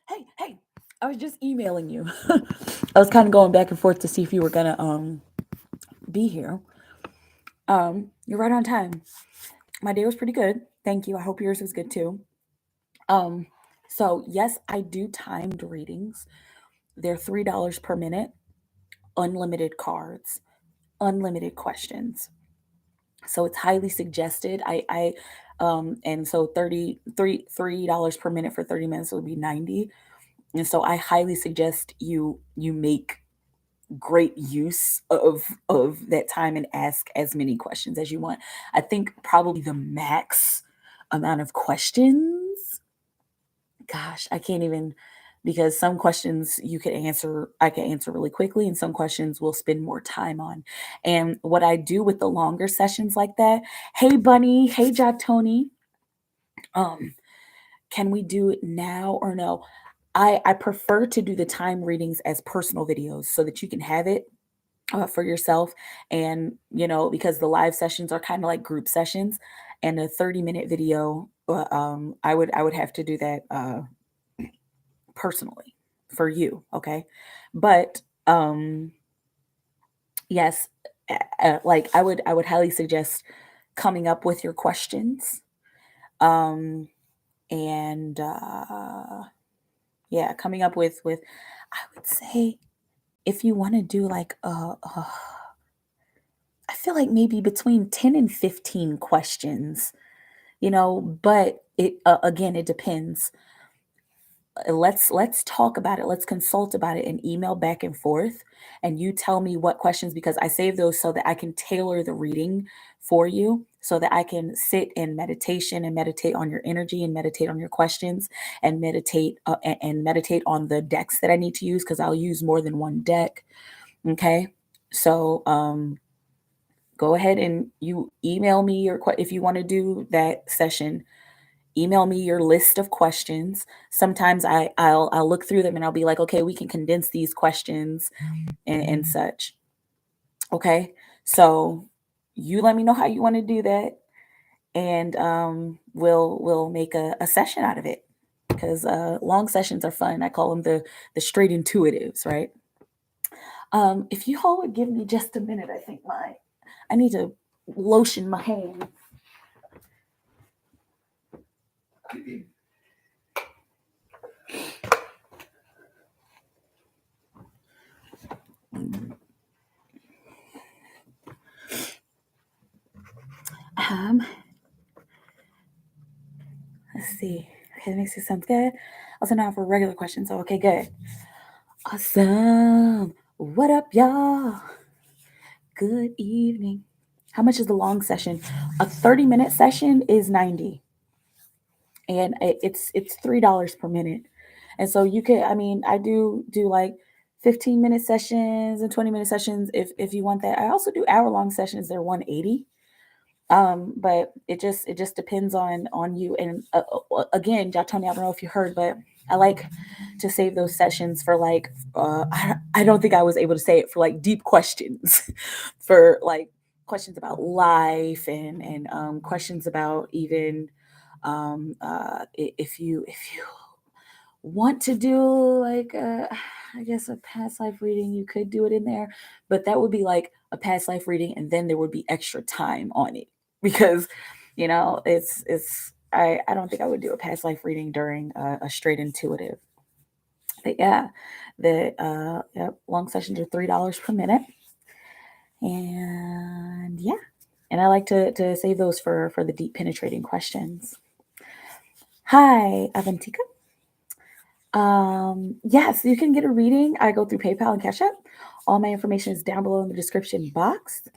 Hey, I was just emailing you. I was kind of going back and forth to see if you were gonna be here. You're right on time. My day was pretty good. Thank you. I hope yours was good too. Um, so yes, I do timed readings. They're $3 per minute, unlimited cards, unlimited questions. So it's highly suggested. And so 33 $3 per minute for 30 minutes would be 90. And so I highly suggest you make great use of that time and ask as many questions as you want. I think probably the max amount of questions, gosh, I can't even, because some questions I can answer really quickly, and some questions we'll spend more time on. And what I do with the longer sessions like that, hey Bunny, hey Job Tony, um, can we do it now or no? I prefer to do the time readings as personal videos so that you can have it for yourself. And because the live sessions are kind of like group sessions, and a 30-minute video, I would have to do that personally for you. Okay. But yes, like I would highly suggest coming up with your questions, um and yeah, coming up with I would say, if you want to do like I feel like maybe between 10 and 15 questions, but it again, it depends. Let's talk about it. Let's consult about it and email back and forth, and you tell me what questions, because I save those so that I can tailor the reading for you, so that I can sit in meditation and meditate on your energy and meditate on your questions, and meditate on the decks that I need to use, because I'll use more than one deck. Okay. So go ahead and you email me if you want to do that session. Email me your list of questions. Sometimes I'll look through them and I'll be like, okay, we can condense these questions and such. Okay, so you let me know how you want to do that, and we'll make a session out of it, because long sessions are fun. I call them the straight intuitives, right? If you all would give me just a minute, I need to lotion my hands. Um, let's see. Okay, that makes it sound good. Also now for regular questions. So okay, good. Awesome. What up, y'all? Good evening. How much is the long session? A 30-minute session is 90, and it's $3 per minute. And so you could, I mean, I do like 15-minute sessions and 20-minute sessions if you want that. I also do hour-long sessions. They're 180. But it just depends on you. And again, Tony, I don't know if you heard, but I like to save those sessions for like I don't think I was able to say it, for like deep questions, for like questions about life, and questions about even if you want to do like I guess a past life reading, you could do it in there, but that would be like a past life reading, and then there would be extra time on it, because I don't think I would do a past life reading during a straight intuitive. But yeah, the yep, long sessions are $3 per minute, and yeah, and I like to save those for the deep penetrating questions. Hi, Avantika. Yes, you can get a reading. I go through PayPal and Cash App. All my information is down below in the description box.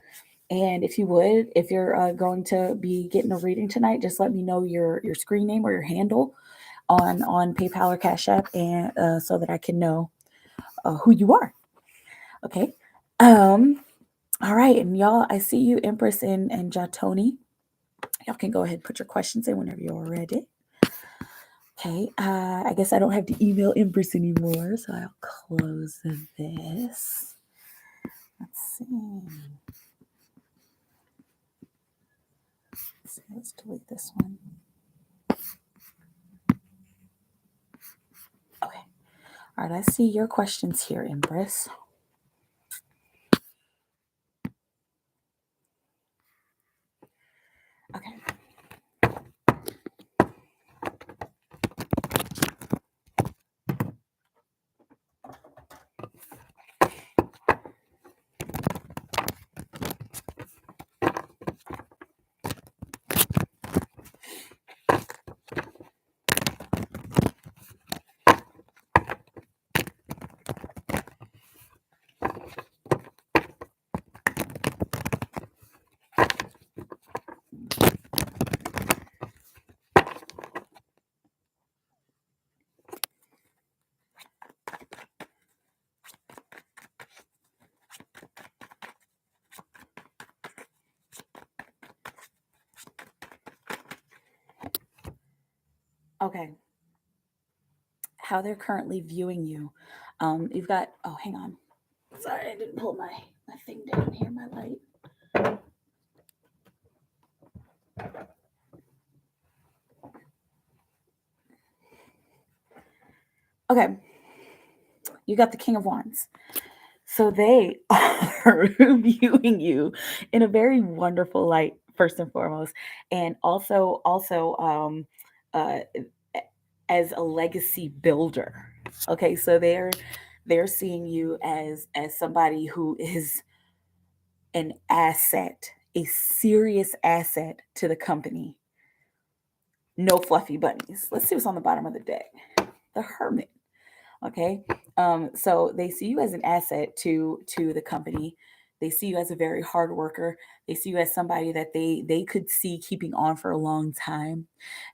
And if you're going to be getting a reading tonight, just let me know your screen name or your handle on PayPal or Cash App, and so that I can know who you are. Okay. All right, and y'all, I see you, Empress and Jatoni. Y'all can go ahead and put your questions in whenever you're ready. Okay, I guess I don't have to email Empress anymore, so I'll close this. Let's see. Let's delete this one. Okay. All right, I see your questions here, Empress. Okay. Okay. How they're currently viewing you. You've got, oh, hang on. Sorry, I didn't pull my thing down here, my light. Okay. You got the King of Wands. So they are viewing you in a very wonderful light, first and foremost, and also uh, as a legacy builder. Okay, so they're seeing you as somebody who is an asset, a serious asset to the company. No fluffy bunnies. Let's see what's on the bottom of the deck. The Hermit. Okay. So they see you as an asset to the company. They see you as a very hard worker. They see you as somebody that they could see keeping on for a long time.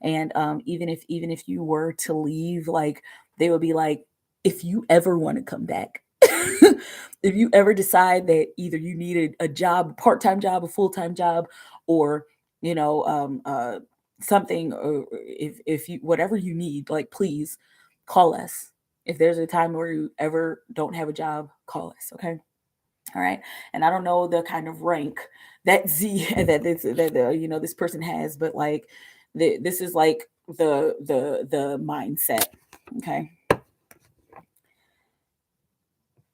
And even if you were to leave, like they would be like, if you ever want to come back, if you ever decide that either you needed a job, a part-time job, a full-time job, or you know, something, or if you whatever you need, like please call us. If there's a time where you ever don't have a job, call us. Okay. All right. And I don't know the kind of rank that this person has, but like this is like the mindset. Okay.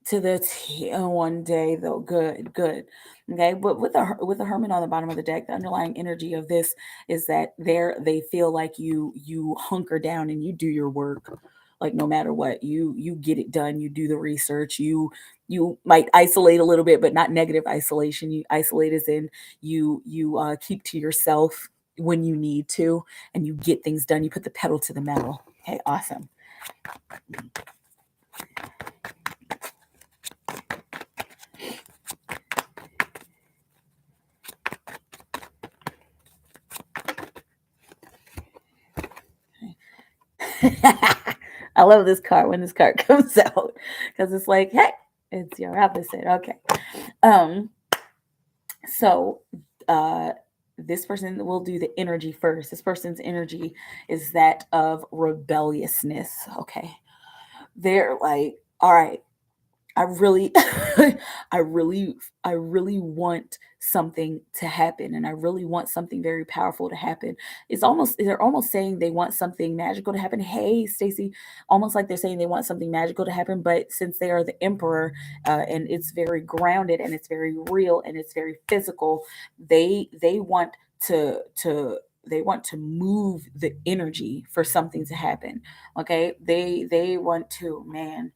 To the one day though, good. Okay, but with the Hermit on the bottom of the deck, the underlying energy of this is that they feel like you hunker down and you do your work, like no matter what, you get it done, you do the research, you might isolate a little bit, but not negative isolation. You isolate as in you keep to yourself when you need to, and you get things done. You put the pedal to the metal. Okay, awesome. I love this card when this card comes out because it's like, hey, it's your opposite. Okay. Um, so this person will do the energy first. This person's energy is that of rebelliousness. Okay. They're like, all right, I really, I really want something to happen, and I really want something very powerful to happen. They're almost saying they want something magical to happen. Hey, Stacy, almost like they're saying they want something magical to happen, but since they are the emperor, and it's very grounded and it's very real and it's very physical, they want to move the energy for something to happen. Okay, they want to, man,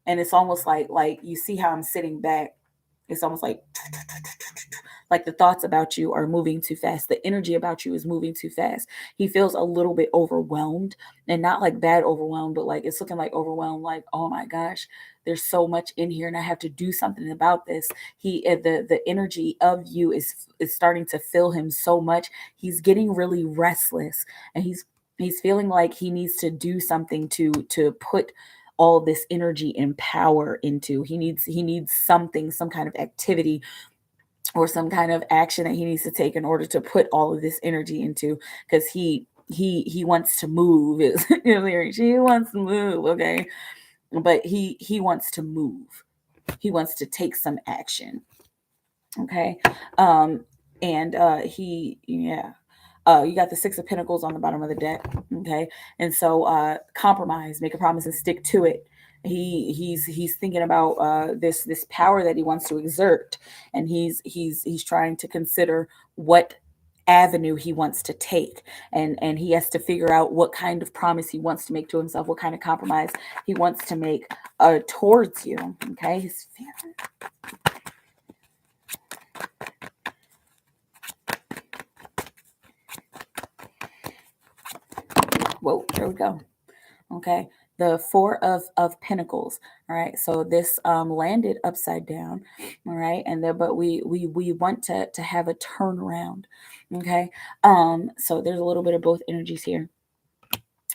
and it's almost like you see how I'm sitting back. It's almost like the thoughts about you are moving too fast. The energy about you is moving too fast. He feels a little bit overwhelmed, and not like bad overwhelmed, but like it's looking like overwhelmed, like, oh my gosh, there's so much in here and I have to do something about this. The energy of you is starting to fill him so much. He's getting really restless, and he's feeling like he needs to do something to put all this energy and power into. He needs something, some kind of activity or some kind of action that he needs to take in order to put all of this energy into, because he wants to move. She wants to move. Okay, but he wants to move. He wants to take some action. Okay. And he yeah You got the Six of Pentacles on the bottom of the deck. Okay. And so compromise, make a promise and stick to it. He's thinking about this power that he wants to exert, and he's trying to consider what avenue he wants to take, and he has to figure out what kind of promise he wants to make to himself, what kind of compromise he wants to make towards you. Okay, he's feeling. Whoa, there we go. Okay, the Four of Pentacles. All right, so this landed upside down. All right, and there, but we want to have a turnaround. Okay, so there's a little bit of both energies here.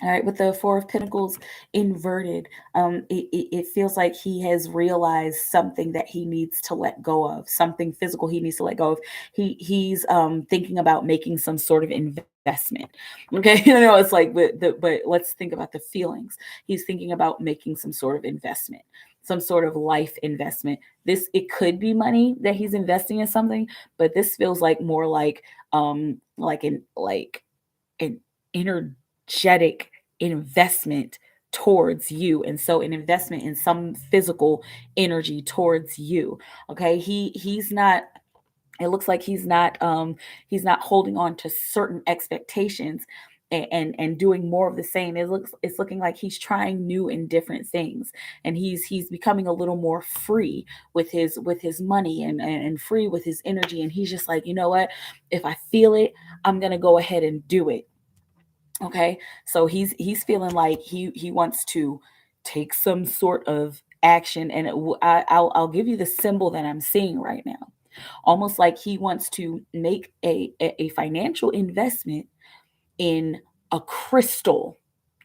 All right, with the Four of Pentacles inverted, it feels like he has realized something that he needs to let go of, something physical he needs to let go of. He's thinking about making some sort of investment. Okay, it's like, but let's think about the feelings. He's thinking about making some sort of investment, some sort of life investment. It could be money that he's investing in something, but this feels like more like an energetic investment towards you, and so an investment in some physical energy towards you. Okay, he's not, it looks like he's not holding on to certain expectations and doing more of the same. It's looking like he's trying new and different things, and he's becoming a little more free with his money, and free with his energy, and he's just like, you know what, if I feel it, I'm gonna go ahead and do it. Okay, so he's feeling like he wants to take some sort of action, and I'll give you the symbol that I'm seeing right now. Almost like he wants to make a financial investment in a crystal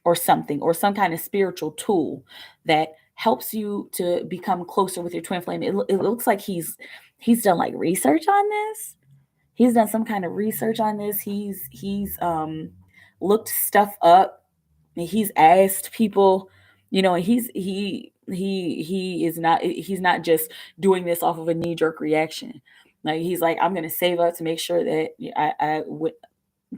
or something, or some kind of spiritual tool that helps you to become closer with your twin flame. It looks like he's done like research on this. He's done some kind of research on this. He's looked stuff up, and he's asked people, he's not just doing this off of a knee-jerk reaction. Like, he's like, I'm going to save up to make sure that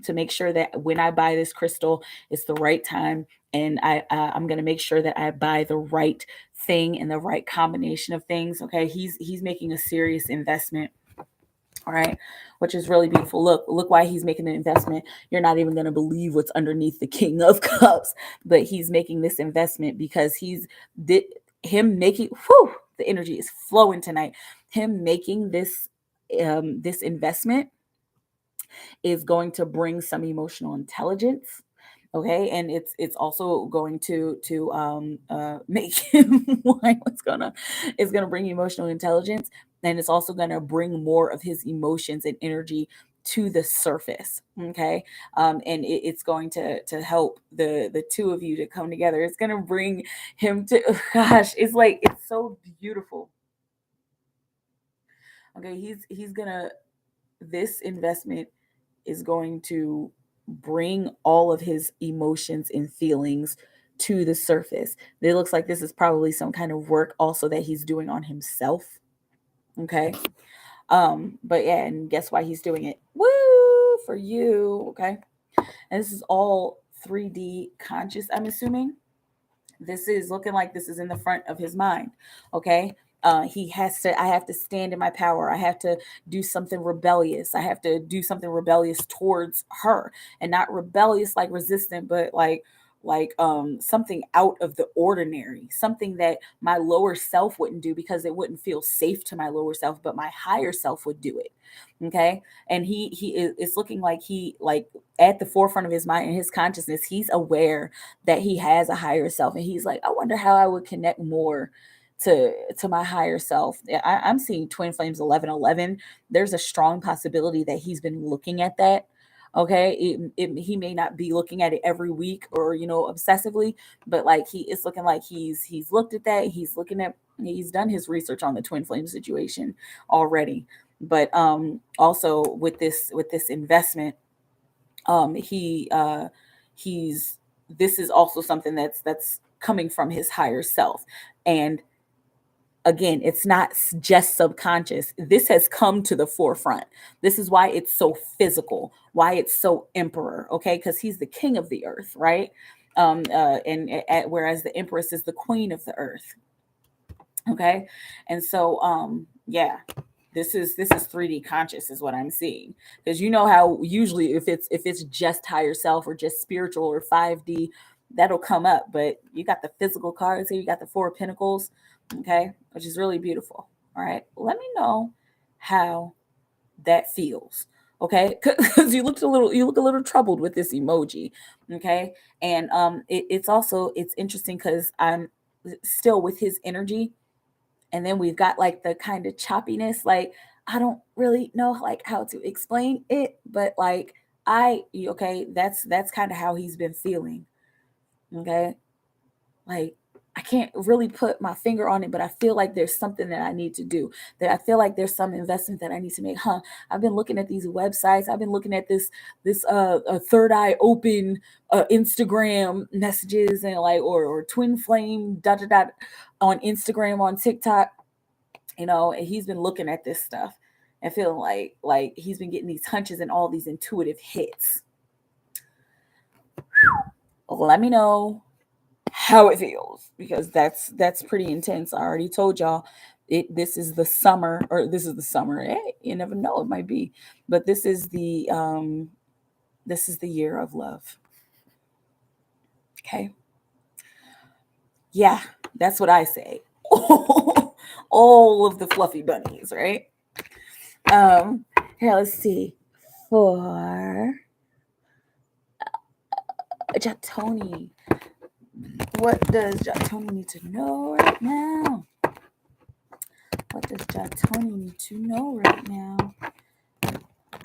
to make sure that when I buy this crystal, it's the right time, and I'm going to make sure that I buy the right thing and the right combination of things. Okay, he's making a serious investment. All right, which is really beautiful. Look why he's making the investment. You're not even going to believe what's underneath the King of Cups, but he's making this investment because him making, the energy is flowing tonight. Him making this investment is going to bring some emotional intelligence. Okay, and it's also going to make him what's gonna, it's gonna bring emotional intelligence, and it's also gonna bring more of his emotions and energy to the surface. Okay, and it's going to help the two of you to come together. It's gonna bring him to, oh gosh, it's like, it's so beautiful. Okay, he's gonna, this investment is going to bring all of his emotions and feelings to the surface. It looks like this is probably some kind of work also that he's doing on himself. Okay. But yeah, and guess why he's doing it? Woo, for you. Okay. And this is all 3D conscious, I'm assuming. This is looking like this is in the front of his mind. Okay. I have to stand in my power. I have to do something rebellious. I have to do something rebellious towards her, and not rebellious like resistant, but like something out of the ordinary, something that my lower self wouldn't do because it wouldn't feel safe to my lower self, but my higher self would do it. Okay. And it's looking like he, like, at the forefront of his mind and his consciousness, he's aware that he has a higher self, and he's like, I wonder how I would connect more to my higher self. I'm seeing twin flames 1111. There's a strong possibility that he's been looking at that. Okay, he may not be looking at it every week or obsessively, but like, it's looking like he's looked at that. He's done his research on the twin flame situation already. But also with this investment, he's this is also something that's coming from his higher self. And again, it's not just subconscious. This has come to the forefront. This is why it's so physical, why it's so emperor. Okay, because he's the king of the earth, right? Whereas the Empress is the queen of the earth. Okay. And so yeah, this is 3D conscious is what I'm seeing. Because you know how usually if it's just higher self or just spiritual or 5D, that'll come up. But you got the physical cards here, you got the Four of Pentacles, okay, which is really beautiful. All right. Let me know how that feels. Okay, because you look a little troubled with this emoji. Okay, and it's interesting because I'm still with his energy, and then we've got like the kind of choppiness. Like I don't really know like how to explain it, but like okay, that's kind of how he's been feeling. Okay, like I can't really put my finger on it, but I feel like there's something that I need to do. That I feel like there's some investment that I need to make. I've been looking at these websites. I've been looking at this third eye open Instagram messages and like or twin flame dot dot dot on Instagram, on TikTok. And he's been looking at this stuff and feeling like he's been getting these hunches and all these intuitive hits. Let me know how it feels, because that's pretty intense. I already told y'all this is the summer, or this is the summer. You never know, it might be, but this is the year of love. Okay. Yeah, that's what I say. All of the fluffy bunnies, right? Here, let's see. For Jatoni, what does Jatoni need to know right now? What does Jatoni need to know right now?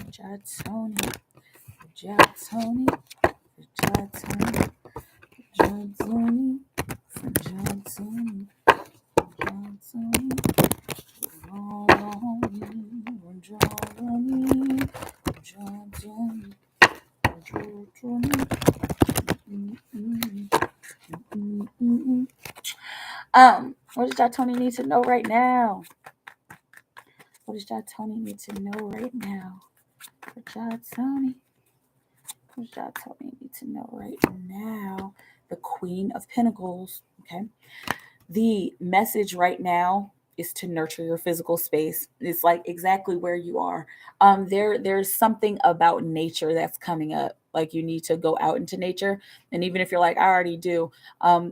Jatoni, Jatoni, Jatoni, Jatoni, Jatoni, Jatoni, what does Jatoni need to know right now? What does Jatoni need to know right now? What does Jatoni need to know right now? The Queen of Pentacles. Okay. The message right now is to nurture your physical space. It's like exactly where you are. There's something about nature that's coming up. Like you need to go out into nature, and even if you're like I already do,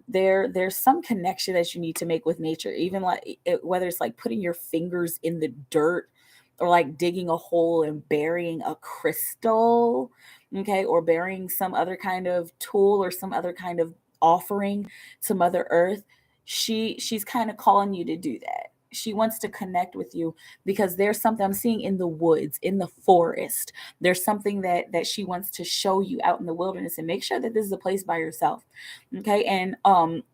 there's some connection that you need to make with nature. Even like whether it's like putting your fingers in the dirt, or like digging a hole and burying a crystal, okay, or burying some other kind of tool or some other kind of offering to Mother Earth. She's kind of calling you to do that. She wants to connect with you because there's something I'm seeing in the woods, in the forest. There's something that she wants to show you out in the wilderness, and make sure that this is a place by yourself. Okay. And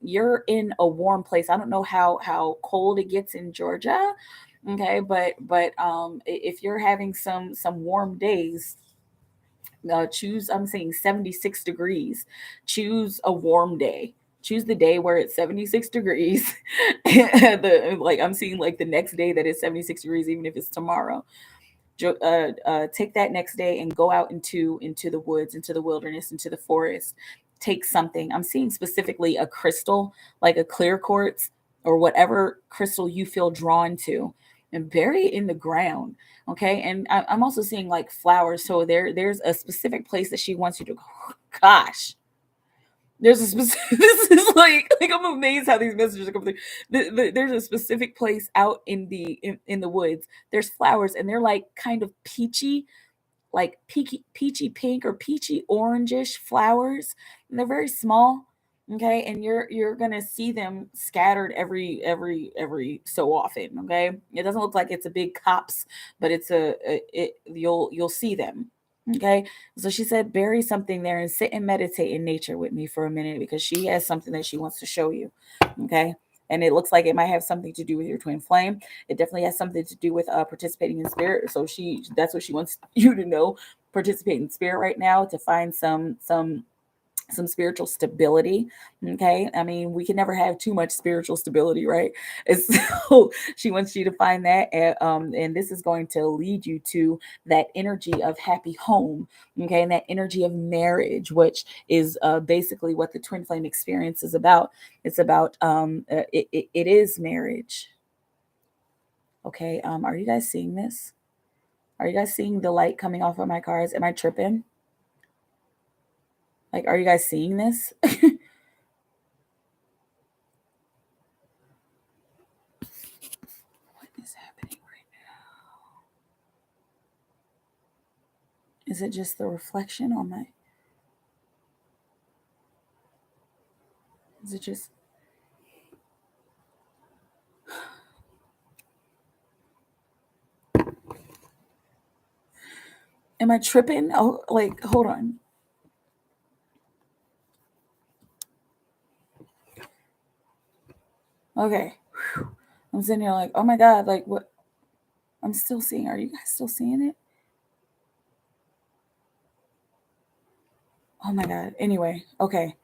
you're in a warm place. I don't know how cold it gets in Georgia. Okay, but if you're having some warm days, choose, I'm saying 76 degrees. Choose a warm day. Choose the day where it's 76 degrees. Like I'm seeing like the next day that is 76 degrees, even if it's tomorrow. Take that next day and go out into the woods, into the wilderness, into the forest. Take something. I'm seeing specifically a crystal, like a clear quartz or whatever crystal you feel drawn to, and bury it in the ground. Okay. And I'm also seeing like flowers. So there's a specific place that she wants you to go. Gosh. There's a specific, this is like I'm amazed how these messages are coming through. There's a specific place out in the woods. There's flowers, and they're like kind of peachy, like peachy pink or peachy orangish flowers, and they're very small. Okay, and you're gonna see them scattered every so often. Okay, it doesn't look like it's a big copse, but you'll see them. Okay, so she said bury something there and sit and meditate in nature with me for a minute, because she has something that she wants to show you. Okay, and it looks like it might have something to do with your twin flame. It definitely has something to do with participating in spirit. So that's what she wants you to know. Participate in spirit right now to find some some spiritual stability. Okay. I mean, we can never have too much spiritual stability, right? And so she wants you to find that. And this is going to lead you to that energy of happy home. Okay. And that energy of marriage, which is basically what the twin flame experience is about. It's about, it is marriage. Okay. Are you guys seeing this? Are you guys seeing the light coming off of my cards? Am I tripping? Like, are you guys seeing this? Is happening right now? Is it just the reflection on my? Is it just? Am I tripping? Oh, like, hold on. Okay. Whew. I'm sitting here like, oh my God, like what? I'm still seeing. Are you guys still seeing it? Oh my God. Anyway, okay.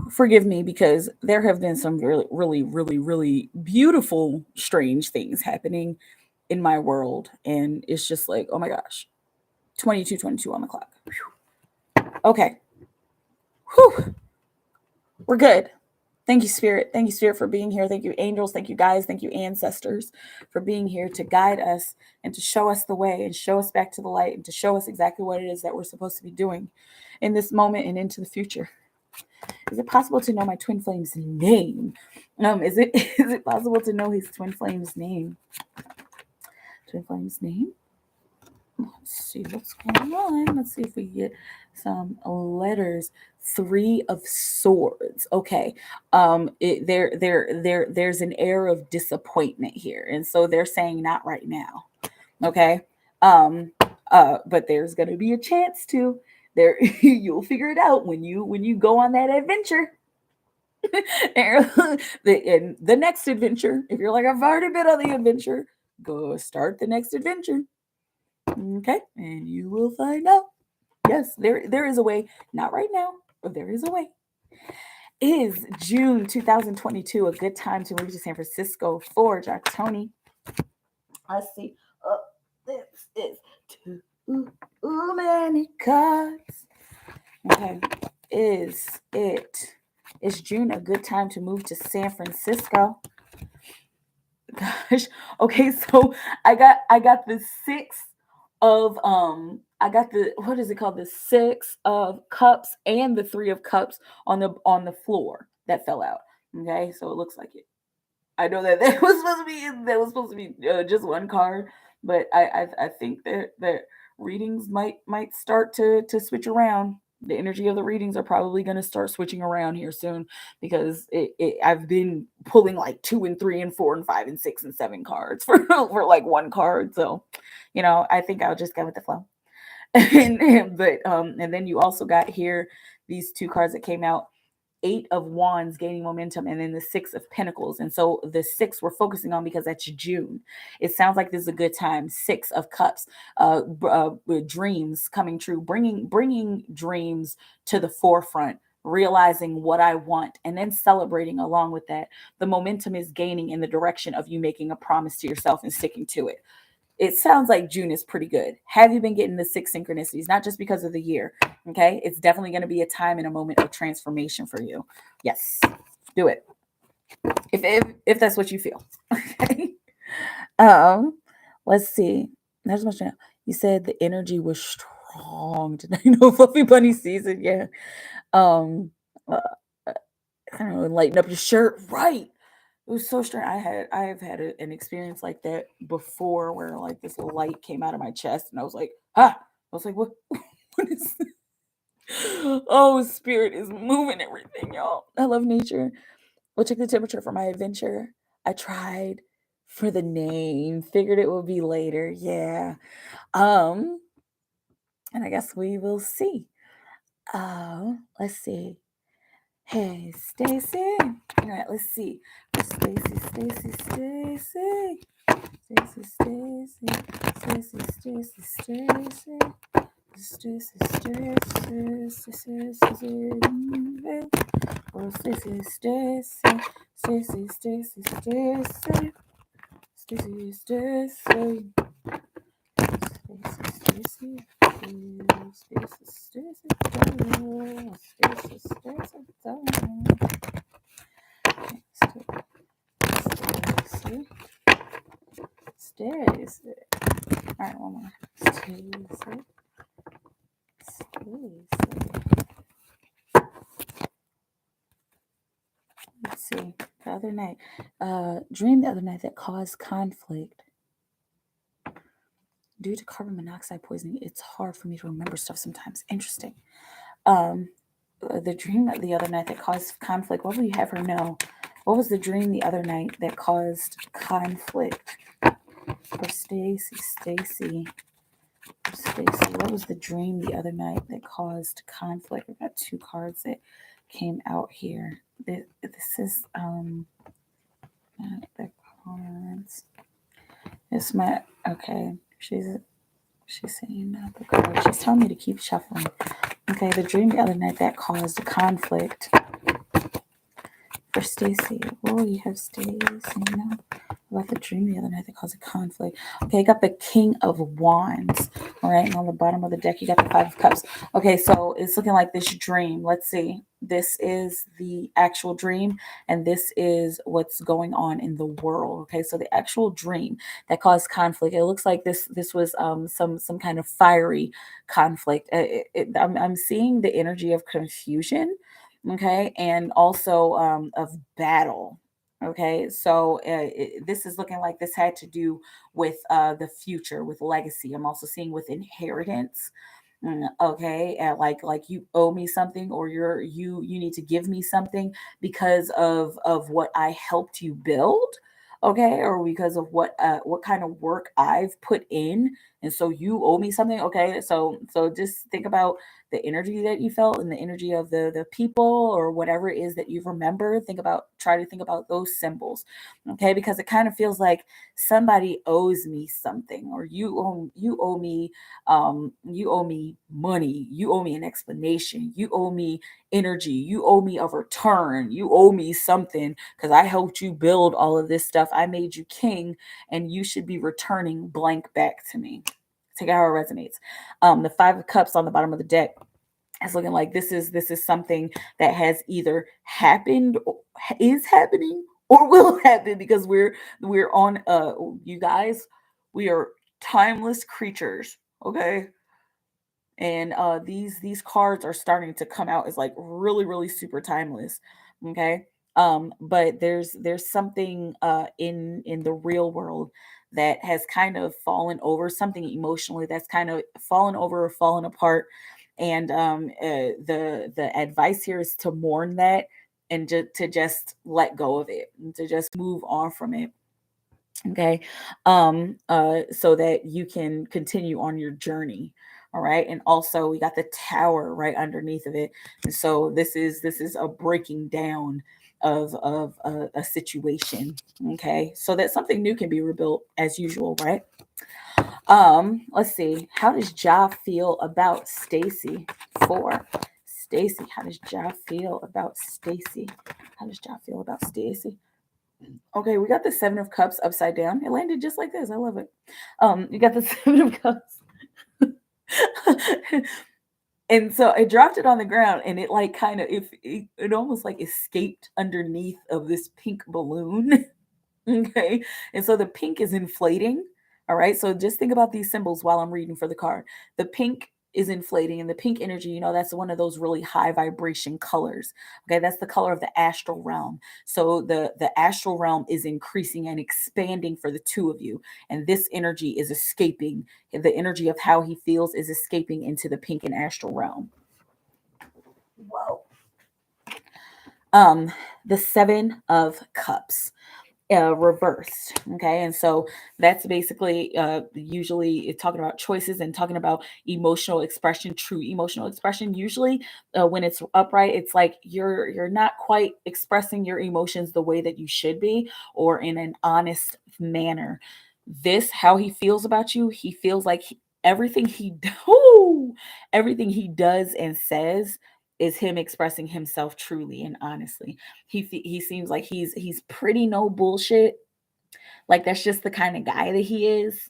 Forgive me because there have been some really, really, really, really beautiful, strange things happening in my world. And it's just like, oh my gosh, 22:22 on the clock. Whew. Okay. Whew. We're good. Thank you, Spirit. Thank you, Spirit, for being here. Thank you, angels. Thank you, guys. Thank you, ancestors, for being here to guide us and to show us the way and show us back to the light and to show us exactly what it is that we're supposed to be doing in this moment and into the future. Is it possible to know my twin flame's name? Is it possible to know his twin flame's name? Twin flame's name? Let's see what's going on. Let's see if we get some letters. 3 of Swords. Okay. There's an air of disappointment here, and so they're saying not right now. Okay. But there's gonna be a chance to. There, you'll figure it out when you go on that adventure. And the next adventure, if you're like, I've already been on the adventure, go start the next adventure. Okay, and you will find out. Yes, there is a way. Not right now, but there is a way. Is June 2022 a good time to move to San Francisco for Jack Tony? Let's see. This is too many cards. Okay, is June a good time to move to San Francisco? Gosh. Okay, so I got the 6 of I got the, what is it called, the 6 of cups and the 3 of cups on the floor that fell out. Okay, so it looks like it. I know that was supposed to be just one card, but I think that readings might start to switch around. The energy of the readings are probably going to start switching around here soon because I've been pulling like 2 and 3 and 4 and 5 and 6 and 7 cards for like one card. So, I think I'll just go with the flow. And then you also got here these 2 cards that came out. 8 of Wands gaining momentum, and then the 6 of Pentacles. And so the 6 we're focusing on because that's June. It sounds like this is a good time. 6 of Cups, with dreams coming true, bringing dreams to the forefront, realizing what I want, and then celebrating along with that. The momentum is gaining in the direction of you making a promise to yourself and sticking to it. It sounds like June is pretty good. Have you been getting the 6 synchronicities? Not just because of the year. Okay. It's definitely going to be a time and a moment of transformation for you. Yes. Do it. If that's what you feel. Okay. Let's see. There's much. You said the energy was strong tonight. No fluffy bunny season. Yeah. Um, kind of lighten up your shirt. Right. It was so strange. I have had an experience like that before, where like this light came out of my chest, and I was like, ah. I was like, what? What is this? Oh, spirit is moving everything, y'all. I love nature. We'll check the temperature for my adventure. I tried for the name, figured it would be later. Yeah. Um, and I guess we will see. Let's see. Hey, Stacy. All right, let's see. Stacy. Stacy. All right, one more. Let's see. The other night, dream the other night that caused conflict due to carbon monoxide poisoning. It's hard for me to remember stuff sometimes. Interesting. The dream the other night that caused conflict. What will you have her know? What was the dream the other night that caused conflict? For Stacy. What was the dream the other night that caused conflict? We've got two cards that came out here. This is the cards. It's my okay. She's saying not the card. She's telling me to keep shuffling. Okay, the dream the other night that caused conflict. For Stacy, oh, you have Stacy. No, about the dream the other night that caused a conflict. Okay, you got the King of Wands. All right, and on the bottom of the deck, you got the Five of Cups. Okay, so it's looking like this dream. Let's see. This is the actual dream, and this is what's going on in the world. Okay, so the actual dream that caused conflict. It looks like this was some kind of fiery conflict. I'm seeing the energy of confusion. Okay, and also of battle. Okay, so this is looking like this had to do with the future, with legacy. I'm also seeing with inheritance. Okay, like you owe me something, or you need to give me something because of what I helped you build. Okay, or because of what kind of work I've put in, and so you owe me something. Okay, so just think about the energy that you felt and the energy of the people or whatever it is that you remember. Try to think about those symbols. Okay, because it kind of feels like somebody owes me something, or you owe me money, you owe me an explanation, you owe me energy, you owe me a return, you owe me something because I helped you build all of this stuff. I made you king, and you should be returning blank back to me. Take it how it resonates. The Five of Cups on the bottom of the deck. It's looking like this is something that has either happened, is happening, or will happen, because we're on you guys, we are timeless creatures. Okay, and these cards are starting to come out as like really super timeless. Okay, but there's something in the real world that has kind of fallen over, something emotionally that's kind of fallen over or fallen apart, and the advice here is to mourn that, and to just let go of it, and to just move on from it. Okay, so that you can continue on your journey. All right, and also we got the Tower right underneath of it, and so this is a breaking down of a situation. Okay, so that something new can be rebuilt as usual, right? Let's see, how does Ja feel about Stacy? For Stacy, how does Ja feel about Stacy? How does Ja feel about Stacy? Okay, we got the Seven of Cups upside down. It landed just like this. I love it. You got the Seven of Cups. And so I dropped it on the ground, and it like kind of it almost like escaped underneath of this pink balloon. Okay. And so the pink is inflating. All right. So just think about these symbols while I'm reading for the card. The pink is inflating, and the pink energy, that's one of those really high vibration colors. Okay. That's the color of the astral realm. So the astral realm is increasing and expanding for the two of you. And this energy is escaping. The energy of how he feels is escaping into the pink and astral realm. Whoa. The Seven of Cups reversed. Okay, and so that's basically usually talking about choices and talking about emotional expression, true emotional expression. Usually when it's upright, it's like you're not quite expressing your emotions the way that you should be, or in an honest manner. This, how he feels about you, he feels like everything he does and says is him expressing himself truly and honestly. He seems like he's pretty no bullshit. Like that's just the kind of guy that he is.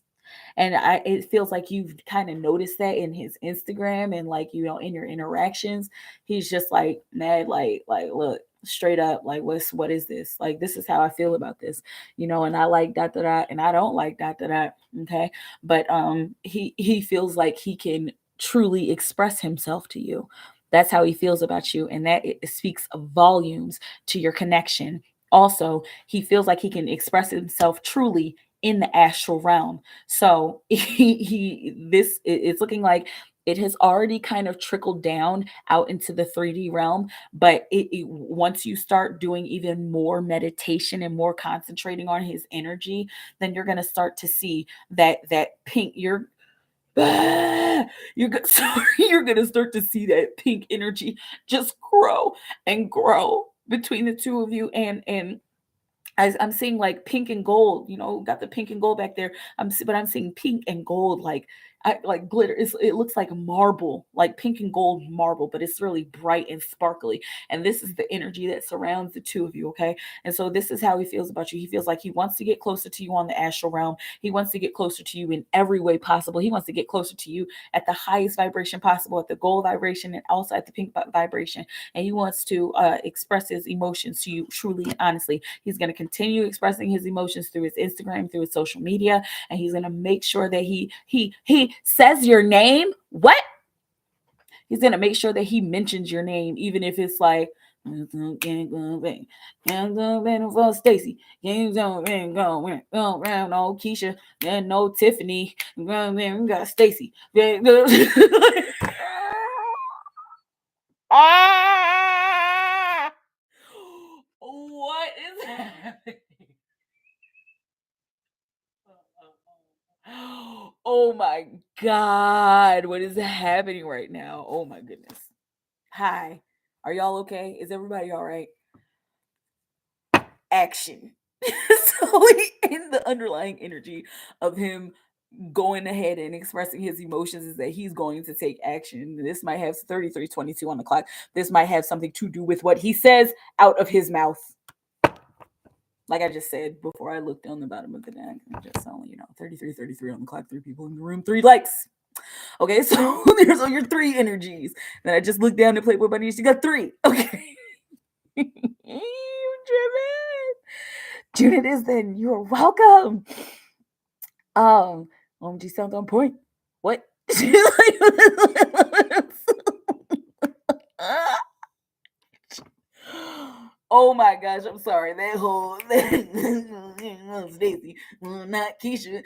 And it feels like you've kind of noticed that in his Instagram and like, you know, in your interactions. He's just like mad, like look, straight up, like what is this? Like this is how I feel about this, you know, and I like dot dot dot and I don't like dot dot dot. Okay. But he feels like he can truly express himself to you. That's how he feels about you. And that it speaks volumes to your connection. Also, he feels like he can express himself truly in the astral realm. So it's looking like it has already kind of trickled down out into the 3D realm, but once you start doing even more meditation and more concentrating on his energy, then you're going to start to see that pink sorry, you're going to start to see that pink energy just grow and grow between the two of you. And I'm seeing like pink and gold, you know, got the pink and gold back there. But I'm seeing pink and gold, like glitter. It looks like marble, like pink and gold marble, but it's really bright and sparkly. And this is the energy that surrounds the two of you, okay? And so this is how he feels about you. He feels like he wants to get closer to you on the astral realm. He wants to get closer to you in every way possible. He wants to get closer to you at the highest vibration possible, at the gold vibration, and also at the pink vibration. And he wants to express his emotions to you truly and honestly. He's going to continue expressing his emotions through his Instagram, through his social media, and he's going to make sure that he says your name. What? He's going to make sure that he mentions your name, even if it's like Stacy, no Keisha, and no Tiffany. We got Stacy. Ah! What is happening? Oh my God. What is happening right now? Oh my goodness. Hi. Are y'all okay? Is everybody all right? Action. So in the underlying energy of him going ahead and expressing his emotions is that he's going to take action. This might have 33:22 on the clock. This might have something to do with what he says out of his mouth. Like I just said before, I looked on the bottom of the deck. Just only, 33 on the clock, 3 people in the room, 3 likes. Okay, so there's all your 3 energies. Then I just looked down and Playboy Bunny. She got 3. Okay. You driven. June it is then. You're welcome. OMG sounds on point. What? Oh my gosh, I'm sorry. That whole Stacy, not Keisha.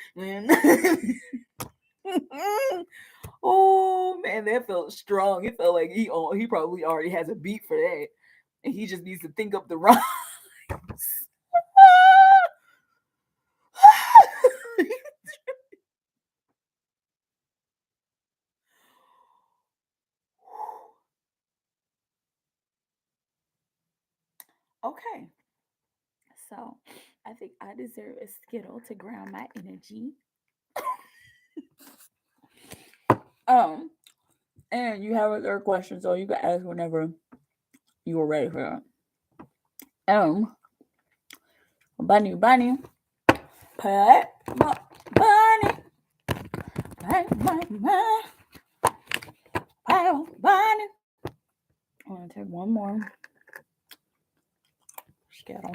Oh man, that felt strong. It felt like he probably already has a beat for that, and he just needs to think up the rhymes. Okay, so I think I deserve a Skittle to ground my energy. And you have other questions, so you can ask whenever you are ready for that. Bunny, put bunny, bunny. I'm gonna take one more Skittle.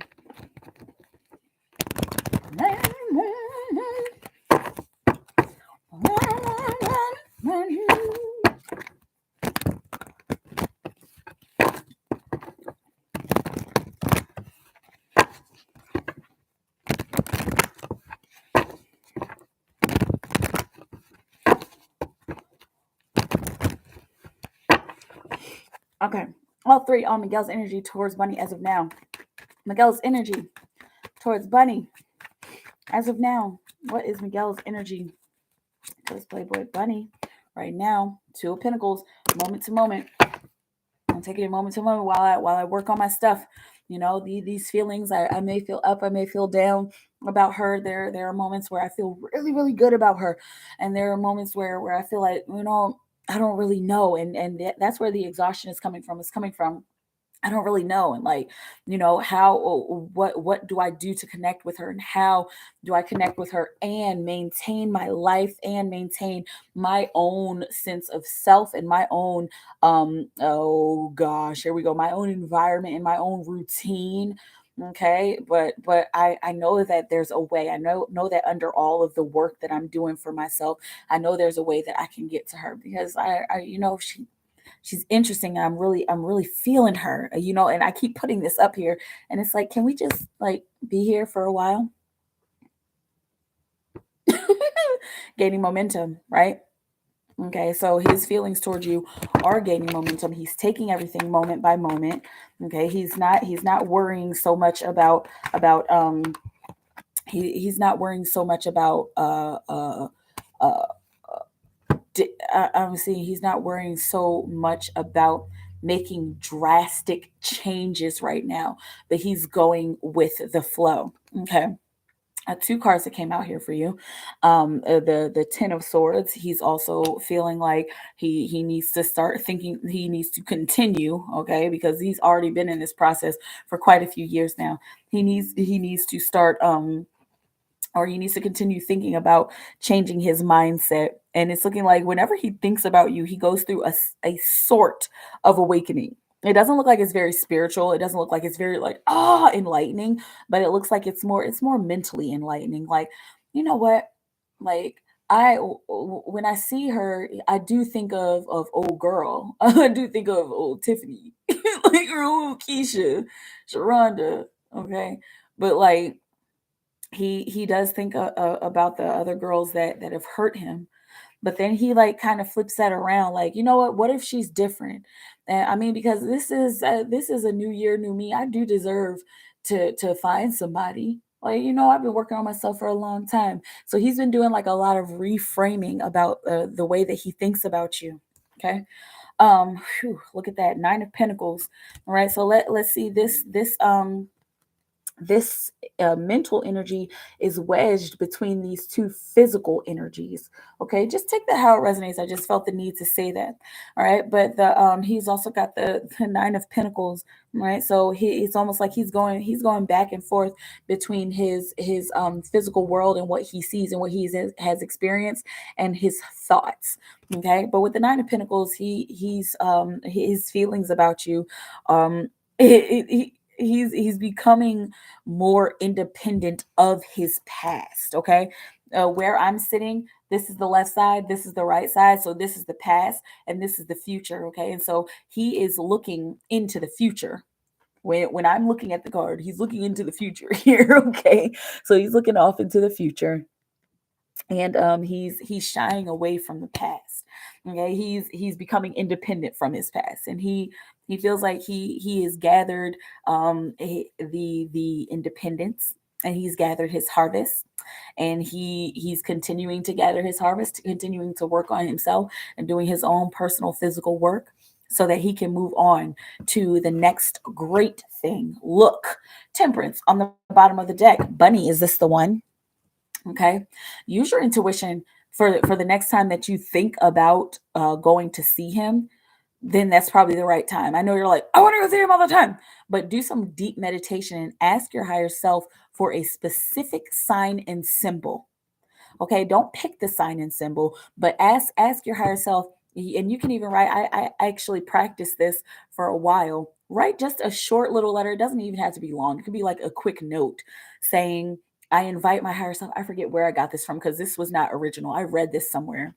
Okay, all 3 on Miguel's energy towards Bunny as of now. Miguel's energy towards Bunny as of now. What is Miguel's energy towards Playboy Bunny right now? 2 of Pentacles, moment to moment. I'm taking it moment to moment while I work on my stuff. These feelings. I may feel up, I may feel down. about her. There are moments where I feel really, really good about her, and there are moments where I feel like, I don't really know, and that's where the exhaustion is coming from. It's coming from, I don't really know. And like, how, what do I do to connect with her, and how do I connect with her and maintain my life and maintain my own sense of self and my own, oh gosh, here we go, my own environment and my own routine. Okay. But I know that there's a way. I know that under all of the work that I'm doing for myself, I know there's a way that I can get to her, because she's interesting. I'm really feeling her, and I keep putting this up here, and it's like, can we just like be here for a while? Gaining momentum, right? Okay, so his feelings towards you are gaining momentum. He's taking everything moment by moment. Okay, he's not worrying so much about he's not worrying so much about uh I'm seeing he's not worrying so much about making drastic changes right now, but he's going with the flow. Okay. Two cards that came out here for you. The Ten of Swords. He's also feeling like he needs to start thinking. He needs to continue, okay, because he's already been in this process for quite a few years now. He needs to start or he needs to continue thinking about changing his mindset. And it's looking like whenever he thinks about you, he goes through a sort of awakening. It doesn't look like it's very spiritual. It doesn't look like it's very like enlightening, but it looks like it's more mentally enlightening. Like, you know what? Like, when I see her, I do think of old girl. I do think of old Tiffany, like old Keisha, Sharonda. Okay, but like he does think about the other girls that have hurt him, but then he like kind of flips that around, like, you know what if she's different? And I mean, because this is a new year, new me. I do deserve to find somebody. Like, I've been working on myself for a long time, so he's been doing like a lot of reframing about the way that he thinks about you. Okay. Look at that, Nine of Pentacles. All right, so let's see this mental energy is wedged between these two physical energies. Okay, just take that how it resonates. I just felt the need to say that. All right, but the he's also got the Nine of Pentacles, right? So it's almost like he's going back and forth between his physical world and what he sees and what has experienced, and his thoughts. Okay, but with the Nine of Pentacles, he's his feelings about you, um he's becoming more independent of his past. Okay, where I'm sitting, this is the left side, this is the right side, so this is the past and this is the future. Okay, and so he is looking into the future. When I'm looking at the card, he's looking into the future here. Okay, so he's looking off into the future, and he's shying away from the past. Okay, he's becoming independent from his past, and he feels like he has gathered the independence, and he's gathered his harvest, and he's continuing to gather his harvest, continuing to work on himself and doing his own personal physical work, so that he can move on to the next great thing. Look, Temperance on the bottom of the deck. Bunny, is this the one? Okay, use your intuition for the next time that you think about going to see him. Then that's probably the right time. I know you're like, I want to go see him all the time, but do some deep meditation and ask your higher self for a specific sign and symbol. Okay, don't pick the sign and symbol, but ask your higher self. And you can even write. I actually practiced this for a while. Write just a short little letter. It doesn't even have to be long. It could be like a quick note saying, I invite my higher self. I forget where I got this from, because this was not original. I read this somewhere.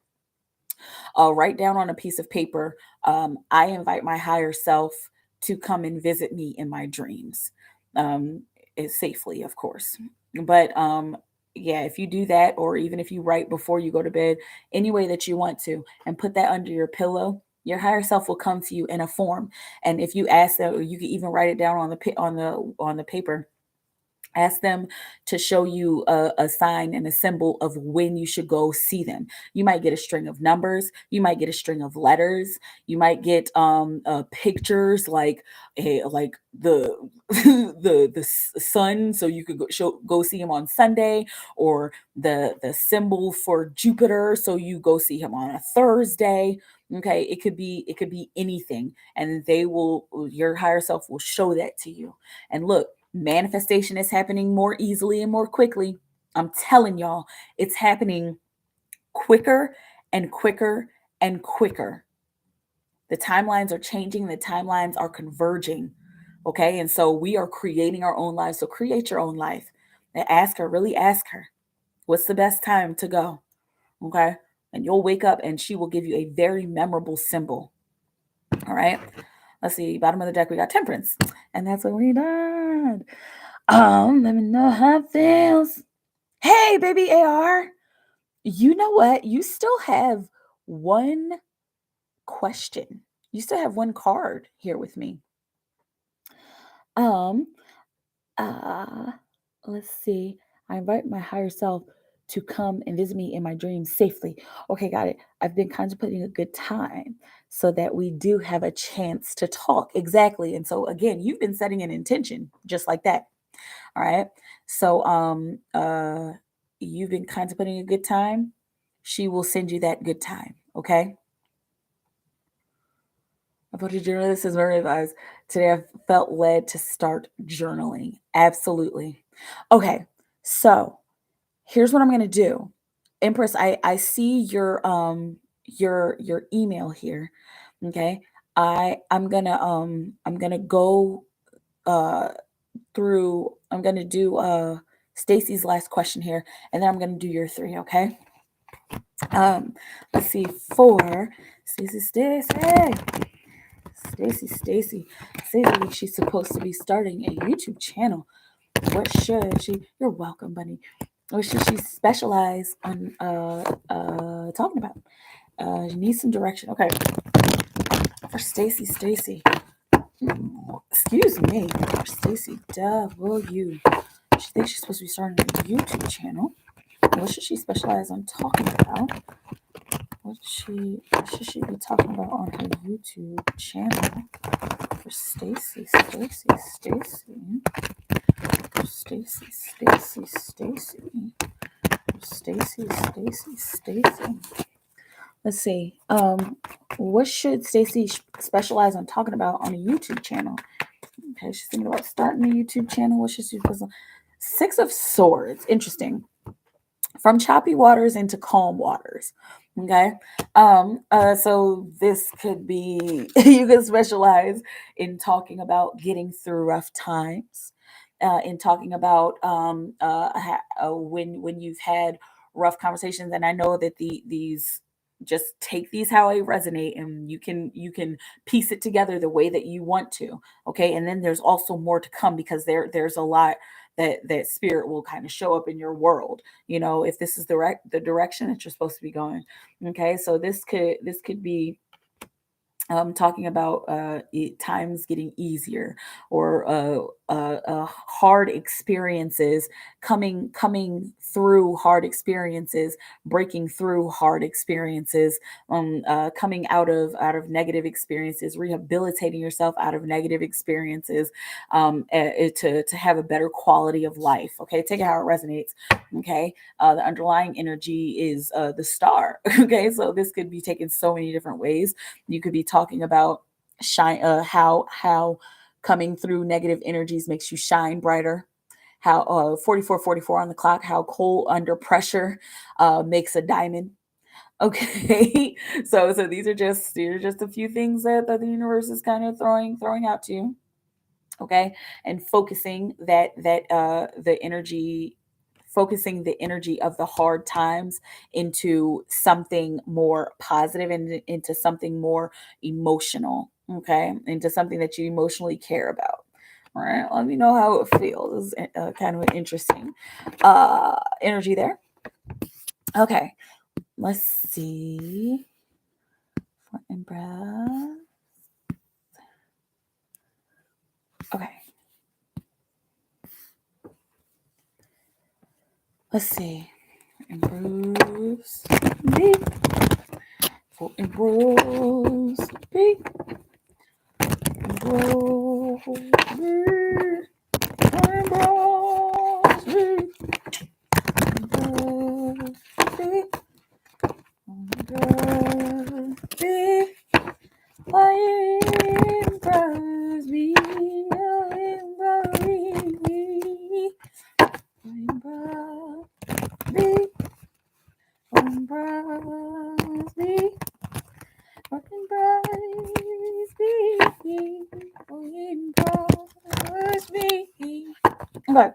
Write down on a piece of paper, I invite my higher self to come and visit me in my dreams. Safely, of course. But yeah, if you do that, or even if you write before you go to bed, any way that you want to, and put that under your pillow, your higher self will come to you in a form. And if you ask that, or you can even write it down on the paper. Ask them to show you a sign and a symbol of when you should go see them. You might get a string of numbers. You might get a string of letters. You might get pictures like the the sun, so you could go see him on Sunday, or the symbol for Jupiter, so you go see him on a Thursday. Okay, it could be anything, and your higher self will show that to you. And look, manifestation is happening more easily and more quickly. I'm telling y'all, it's happening quicker and quicker and quicker. The timelines are changing, the timelines are converging. Okay. And so we are creating our own lives. So create your own life and really ask her, what's the best time to go? Okay. And you'll wake up and she will give you a very memorable symbol. All right. Let's see. Bottom of the deck, we got Temperance. And that's what we done. Let me know how it feels. Hey, baby AR. You know what? You still have one question. You still have one card here with me. Um, let's see. I invite my higher self to come and visit me in my dreams safely. Okay, got it. I've been contemplating a good time so that we do have a chance to talk. Exactly. And so again, you've been setting an intention just like that. All right. So you've been contemplating a good time. She will send you that good time. Okay. I put a journal. This is very advised. Today I felt led to start journaling. Absolutely. Okay. So here's what I'm gonna do. Empress, I see your email here. Okay. I'm gonna go through. I'm gonna do Stacy's last question here, and then I'm gonna do your three. Okay. Let's see. Four. Stacy. She's supposed to be starting a YouTube channel. What should she? You're welcome, bunny. What should she specialize on talking about? You need some direction. Okay. For Stacy. Excuse me. For Stacy W. She thinks she's supposed to be starting a YouTube channel. What should she specialize on talking about? What should she be talking about on her YouTube channel? For Stacy. Let's see. What should Stacy specialize on talking about on a YouTube channel? Okay, she's thinking about starting a YouTube channel. What should she focus on? Six of Swords. Interesting. From choppy waters into calm waters. Okay. So this could be you can specialize in talking about getting through rough times, in talking about when you've had rough conversations. And I know that these just take these how they resonate, and you can piece it together the way that you want to. Okay. And then there's also more to come, because there's a lot that spirit will kind of show up in your world, if this is the direction that you're supposed to be going. Okay. So this could be talking about times getting easier, or hard experiences, coming through hard experiences, breaking through hard experiences, coming out of negative experiences, rehabilitating yourself out of negative experiences, to have a better quality of life. Okay, take it how it resonates. Okay, the underlying energy is the star. Okay, so this could be taken so many different ways. You could be talking about how coming through negative energies makes you shine brighter. How 44 on the clock, how coal under pressure makes a diamond. Okay. So these are just a few things that the universe is kind of throwing out to you. Okay. And focusing the energy of the hard times into something more positive, and into something more emotional. Okay, into something that you emotionally care about. All right, let me know how it feels. This is kind of an interesting energy there. Okay, let's see. And breath. Okay. Let's see. Improves me. For improves me. Improves me. Improves me. Improves me. Improves me. Oh, improves me. Oh, improves me. Improves me. Improves me. Fucking improves me. Improves me. Okay.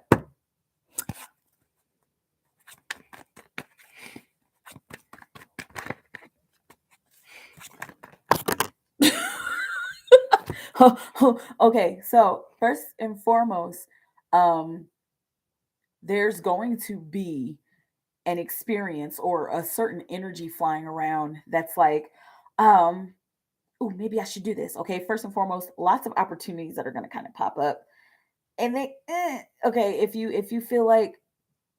Okay, so first and foremost, there's going to be an experience or a certain energy flying around that's like, um, oh, maybe I should do this. Okay, first and foremost, lots of opportunities that are going to kind of pop up, and okay, if you feel like,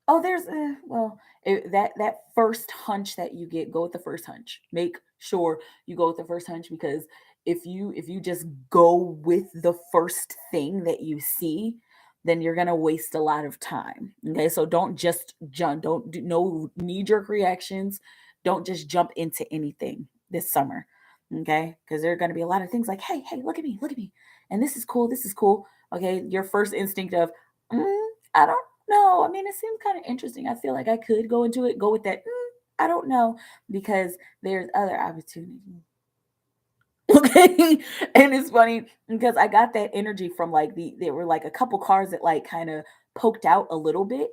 oh, there's that first hunch that you get, go with the first hunch. Make sure you go with the first hunch, because if you just go with the first thing that you see, then you're gonna waste a lot of time. Okay, so don't just jump. Don't do no knee jerk reactions. Don't just jump into anything this summer. Okay, because there are gonna be a lot of things like, hey, look at me, and this is cool. This is cool. Okay, your first instinct of, I don't know. I mean, it seems kind of interesting. I feel like I could go into it, go with that. I don't know, because there's other opportunities. Okay. And it's funny because I got that energy from like there were like a couple cards that like kind of poked out a little bit,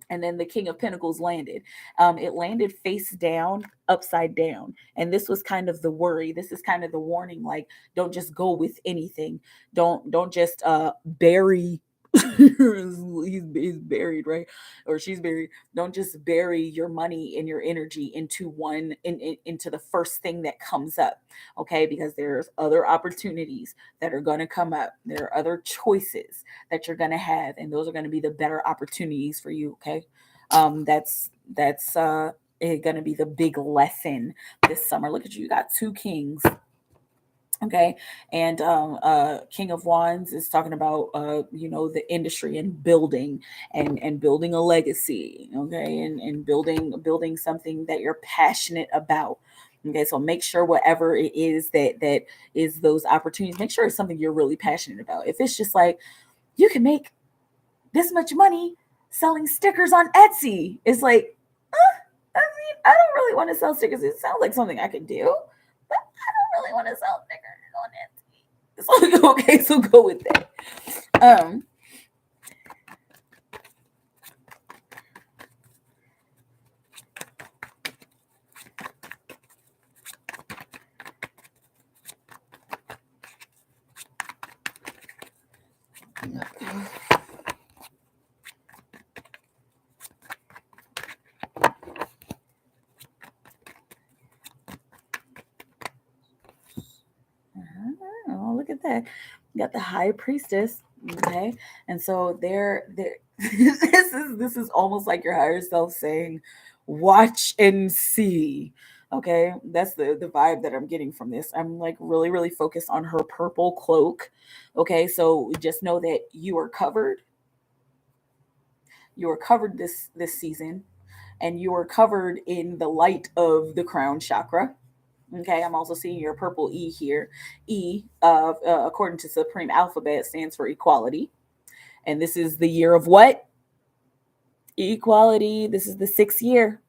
and then the King of Pentacles landed. It landed face down, upside down, and this was kind of the worry. This is kind of the warning. Like, don't just go with anything. Don't just bury. He's buried, right? Or she's buried. Don't just bury your money and your energy into into the first thing that comes up, okay? Because there's other opportunities that are going to come up. There are other choices that you're going to have, and those are going to be the better opportunities for you, okay? That's going to be the big lesson this summer. Look at you, you got two kings. Okay, and King of Wands is talking about the industry and building, and building a legacy. Okay, and building something that you're passionate about. Okay, so make sure whatever it is that is those opportunities, make sure it's something you're really passionate about. If it's just like, you can make this much money selling stickers on Etsy, it's like, I mean, I don't really want to sell stickers. It sounds like something I could do, but I don't really want to sell stickers on Etsy. So, okay, so go with that. Oh, look at that. You got the high priestess. Okay. And so there this is almost like your higher self saying, watch and see. Okay. That's the vibe that I'm getting from this. I'm like really, really focused on her purple cloak. Okay. So just know that you are covered. You are covered this season, and you are covered in the light of the crown chakra. Okay, I'm also seeing your purple E here. E, according to Supreme Alphabet, stands for equality. And this is the year of what? Equality. This is the 6th year.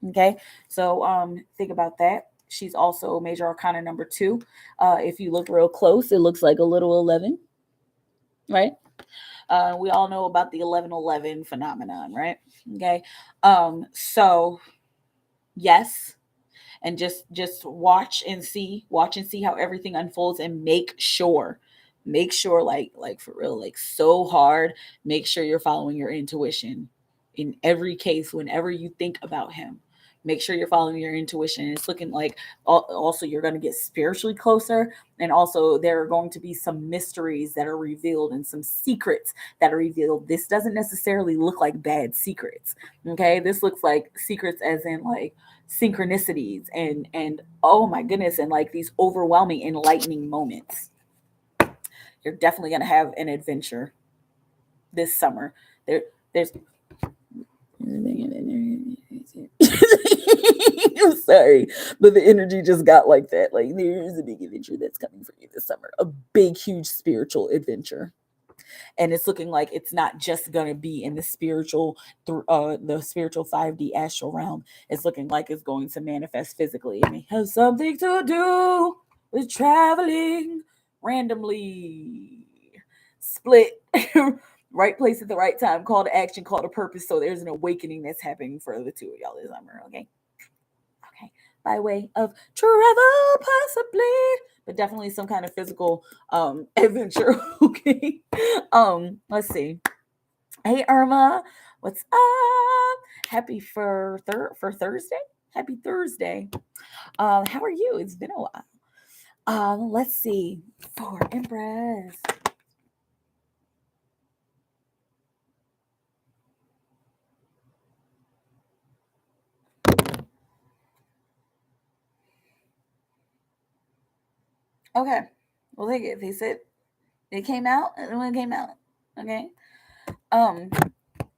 Okay, so think about that. She's also major arcana number 2. If you look real close, it looks like a little 11, right? We all know about the 1111 phenomenon, right? Okay, so yes, and just watch and see how everything unfolds, and make sure like for real, like so hard, make sure you're following your intuition in every case whenever you think about him. Make sure you're following your intuition. It's looking like also you're going to get spiritually closer, and also there are going to be some mysteries that are revealed and some secrets that are revealed. This doesn't necessarily look like bad secrets. Okay, this looks like secrets as in like synchronicities and oh my goodness, and like these overwhelming enlightening moments. You're definitely going to have an adventure this summer. There's I'm sorry, but the energy just got like that. Like there's a big adventure that's coming for you this summer. A big, huge spiritual adventure. And it's looking like it's not just going to be in the spiritual 5D astral realm. It's looking like it's going to manifest physically, and it has something to do with traveling randomly, split. Right place at the right time, call to action, call to purpose. So there's an awakening that's happening for the two of y'all this summer. Okay, by way of travel possibly, but definitely some kind of physical adventure. Okay, let's see. Hey Irma, what's up? Happy for Thursday. Happy Thursday. How are you? It's been a while. Let's see. For Empress. Okay, we'll take it. They said it came out, and when it came out. Okay.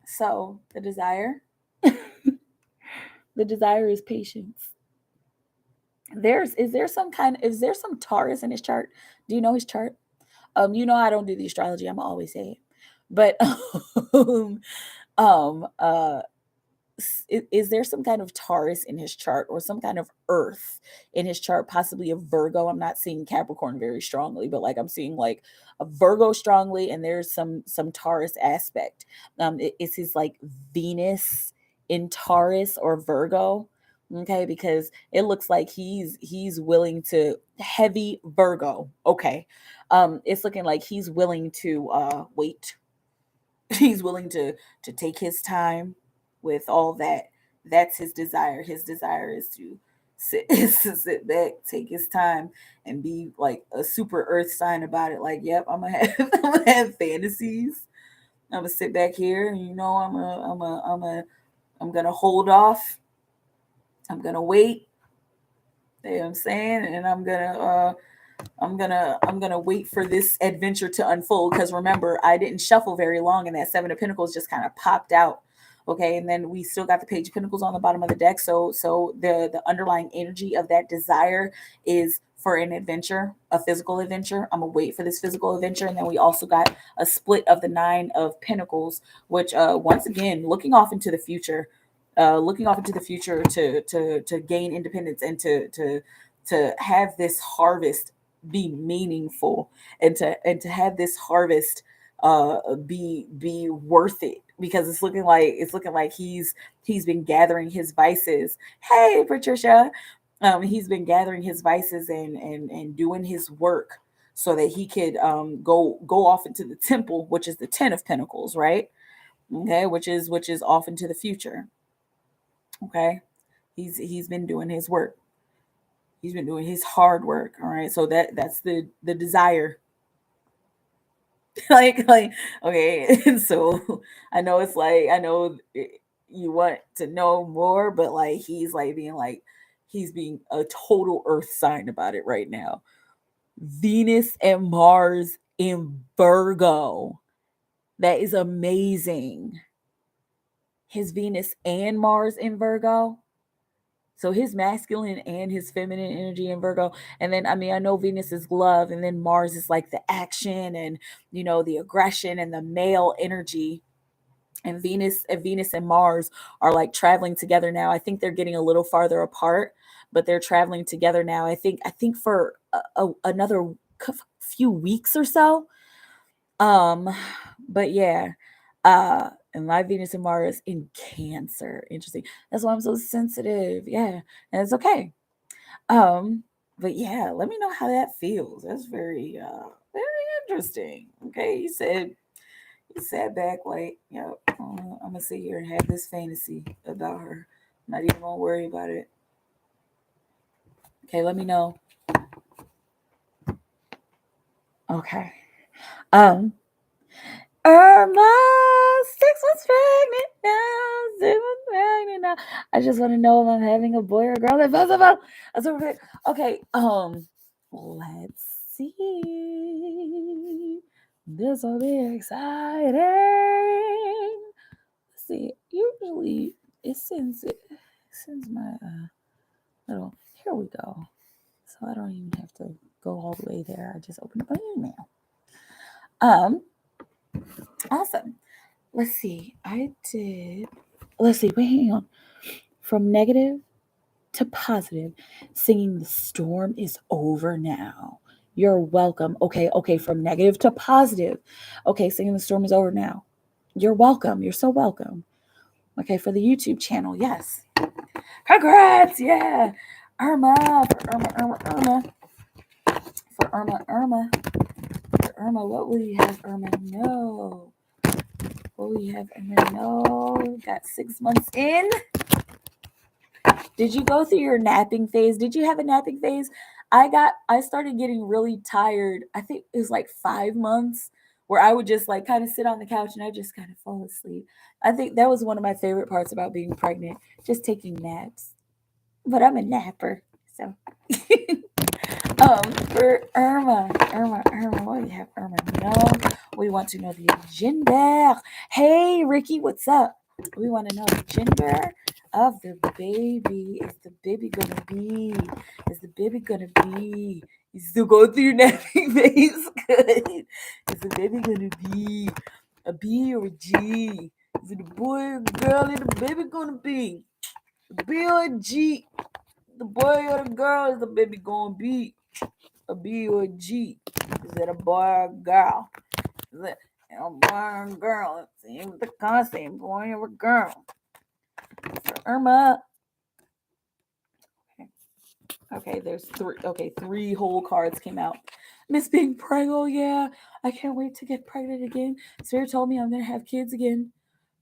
So the desire, the desire is patience. Is there some Taurus in his chart? Do you know his chart? I don't do the astrology. I'm always say it, but um, uh, is there some kind of Taurus in his chart or some kind of Earth in his chart? Possibly a Virgo. I'm not seeing Capricorn very strongly, but like I'm seeing like a Virgo strongly, and there's some Taurus aspect. It's his like Venus in Taurus or Virgo. Okay, because it looks like he's willing to heavy Virgo. Okay, it's looking like he's willing to wait. He's willing to take his time with all that. That's his desire. His desire is to sit is to sit back, take his time, and be like a super earth sign about it. Like, yep, I'm gonna have fantasies. I'm gonna sit back here, and I'm gonna hold off. I'm gonna wait. You know what I'm saying? And I'm gonna wait for this adventure to unfold, because remember, I didn't shuffle very long and that Seven of Pentacles just kind of popped out. Okay, and then we still got the Page of Pentacles on the bottom of the deck. So the underlying energy of that desire is for an adventure, a physical adventure. I'm gonna wait for this physical adventure. And then we also got a split of the Nine of Pentacles, which once again looking off into the future. Looking off into the future to gain independence and to have this harvest be meaningful, and to have this harvest be worth it, because it's looking like he's been gathering his vices. Hey Patricia, he's been gathering his vices and doing his work so that he could go off into the temple, which is the 10 of Pentacles, right? Okay, which is off into the future. Okay, he's been doing his work. He's been doing his hard work. All right, so that's the desire. like okay. And so you want to know more, but like he's being a total earth sign about it right now. Venus and Mars in Virgo. That is amazing. His Venus and Mars in Virgo. So his masculine and his feminine energy in Virgo. And then, I mean, I know Venus is love, and then Mars is like the action and, the aggression and the male energy. And Venus and Mars are like traveling together now. I think they're getting a little farther apart, but they're traveling together now. I think for another few weeks or so. Um, but yeah, and my Venus and Mars in Cancer. Interesting. That's why I'm so sensitive. Yeah, and it's okay. Um, but yeah, let me know how that feels. That's very interesting. Okay, you sat back like, I'm gonna sit here and have this fantasy about her. Not even gonna worry about it. Okay, let me know. Okay. Irma, 6 months pregnant now. 6 months pregnant now. I just want to know if I'm having a boy or a girl. First of all, okay. Let's see. This will be exciting. Let's see. Usually it sends my little. Here we go. So I don't even have to go all the way there. I just open up my email. Awesome. Let's see. Let's see. Wait, hang on. From negative to positive, singing "The storm is over now." You're welcome. Okay. From negative to positive. Okay, singing "The storm is over now." You're welcome. You're so welcome. Okay, for the YouTube channel, yes. Congrats, yeah. Irma, for Irma. For Irma. For Irma, what will you have Irma know? What will you have Irma know? Got 6 months in. Did you go through your napping phase? Did you have a napping phase? I started getting really tired. I think it was like 5 months where I would just like kind of sit on the couch and I just kind of fall asleep. I think that was one of my favorite parts about being pregnant, just taking naps. But I'm a napper, so. For Irma, what do you have Irma know? We want to know the gender. Hey, Ricky, what's up? We want to know the gender of the baby. Is the baby gonna be? You still going through your napping phase? Good. Is the baby gonna be a B or a G? Is it a boy or a girl? Is the baby gonna be a B or a G? The boy or the girl? Is the baby gonna be a B or a G? Is it a boy or a girl? Is it a boy or a girl? Same with the constant, boy or a girl. For Irma. Okay, there's three. Okay, 3 whole cards came out. Miss being pregnant, yeah. I can't wait to get pregnant again. Spirit told me I'm gonna have kids again.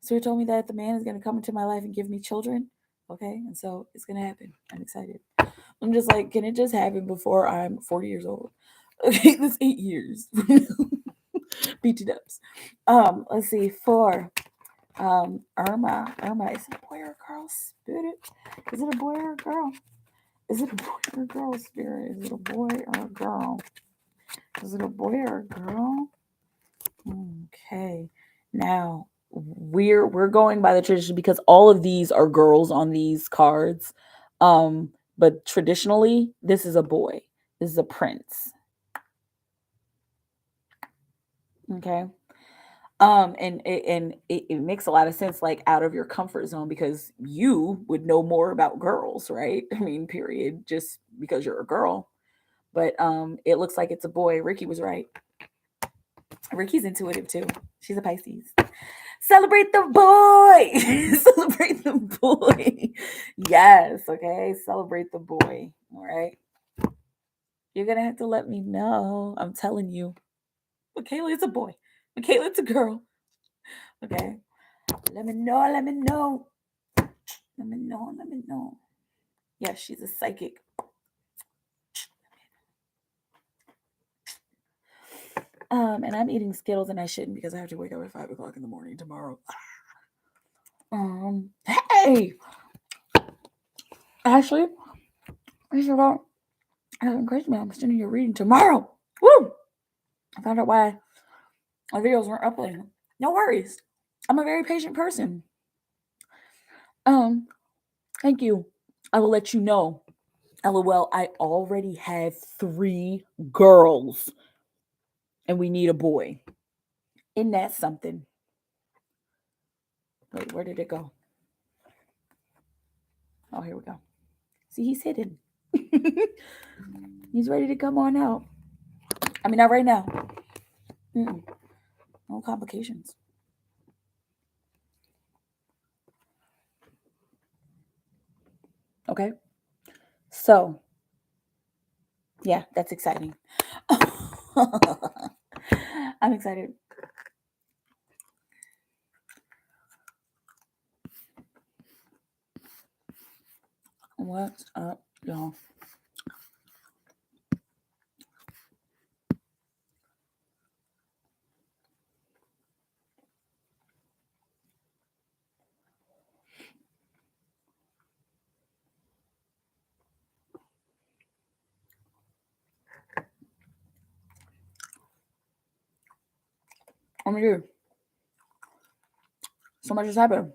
Spirit told me that the man is gonna come into my life and give me children. Okay, and so it's gonna happen. I'm excited. I'm just like, can it just happen before I'm 40 years old? Okay, that's 8 years. BT dubs. Let's see. For Irma, is it a boy or a girl? Spirit? Is it a boy or a girl? Is it a boy or a girl, Spirit? Is it a boy or a girl? Is it a boy or a girl? Okay. Now we're going by the tradition because all of these are girls on these cards. But traditionally, this is a boy. This is a prince. Okay. And it makes a lot of sense, like out of your comfort zone, because you would know more about girls, right? I mean, period, just because you're a girl. But it looks like it's a boy. Ricky was right. Ricky's intuitive too. She's a Pisces. Celebrate the boy. Celebrate the boy. Yes, okay. Celebrate the boy. All right. You're gonna have to let me know. I'm telling you. Mikaela, it's a boy. Mikaela, it's a girl. Okay. Let me know. Let me know. Let me know. Let me know. Yes, she's a psychic. And I'm eating Skittles and I shouldn't because I have to wake up at 5 o'clock in the morning tomorrow. Hey, Ashley, I forgot. I have encouraged me. I'm sending you a reading tomorrow. Woo! I found out why my videos weren't uploading. No worries. I'm a very patient person. Thank you. I will let you know. LOL, I already have 3 girls and we need a boy. Isn't that something? Wait, where did it go? Oh, here we go. See, he's hidden. He's ready to come on out. I mean, not right now. No complications. Okay. So, yeah, that's exciting. I'm excited. What's up, y'all? Oh my God. So much has happened.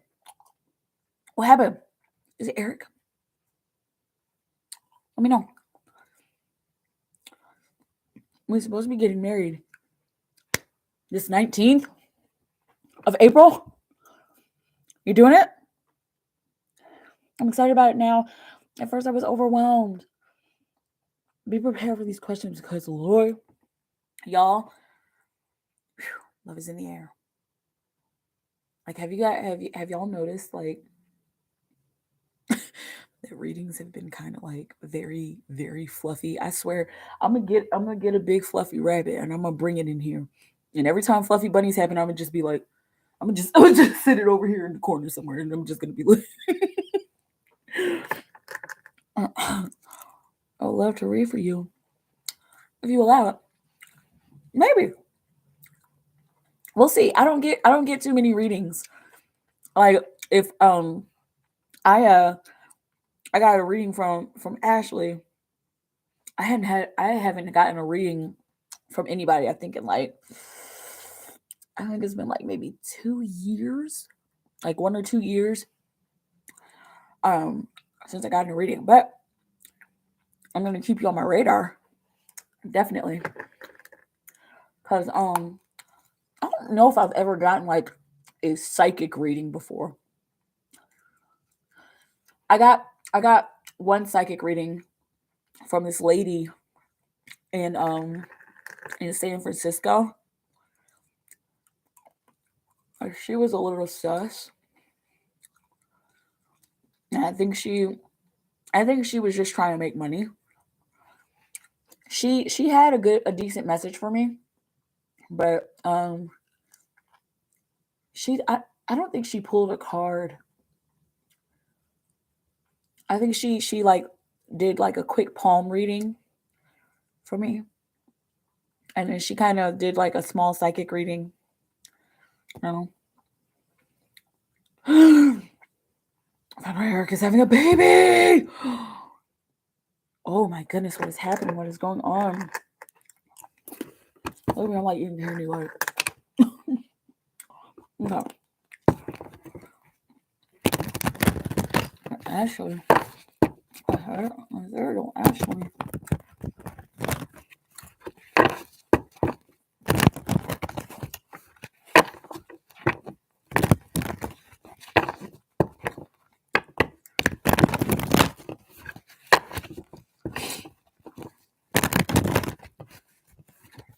What happened? Is it Eric? Let me know. We're supposed to be getting married this 19th of April. You doing it? I'm excited about it now. At first, I was overwhelmed. Be prepared for these questions because, Lord, y'all, love is in the air. Like, have y'all noticed like that readings have been kind of like very, very fluffy? I swear, I'm gonna get a big fluffy rabbit and I'm gonna bring it in here. And every time fluffy bunnies happen, I'm gonna just be like, I'm gonna just sit it over here in the corner somewhere, and I'm just gonna be like, I would love to read for you if you allow it. Maybe we'll see. I don't get too many readings. Like if I got a reading from Ashley. I haven't gotten a reading from anybody. I think it's been like maybe 2 years, like 1 or 2 years, since I got a reading. But I'm gonna keep you on my radar, definitely, because I don't know if I've ever gotten like a psychic reading before. I got one psychic reading from this lady in San Francisco. She was a little sus. And I think she was just trying to make money. She had a decent message for me, but I don't think she pulled a card. I think she like did like a quick palm reading for me. And then she kind of did like a small psychic reading. You know. Eric is having a baby. Oh my goodness, what is happening? What is going on? Look at me, I'm like eating candy like. No. Ashley. There go Ashley.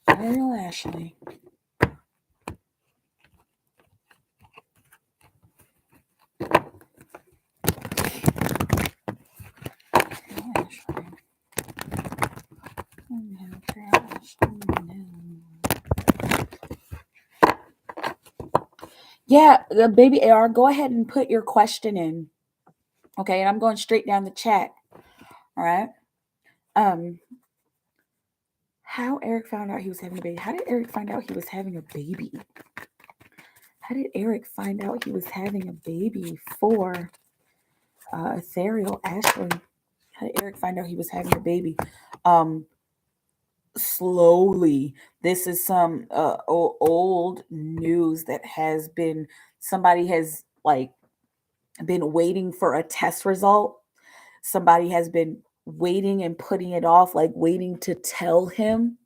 There go Ashley. Yeah, the baby AR, go ahead and put your question in. Okay, and I'm going straight down the chat. All right. How Eric found out he was having a baby? How did Eric find out he was having a baby? How did Eric find out he was having a baby for Ethereal Ashley? How did Eric find out he was having a baby? Slowly. This is some old news that has been, somebody has like been waiting for a test result. Somebody has been waiting and putting it off, like waiting to tell him.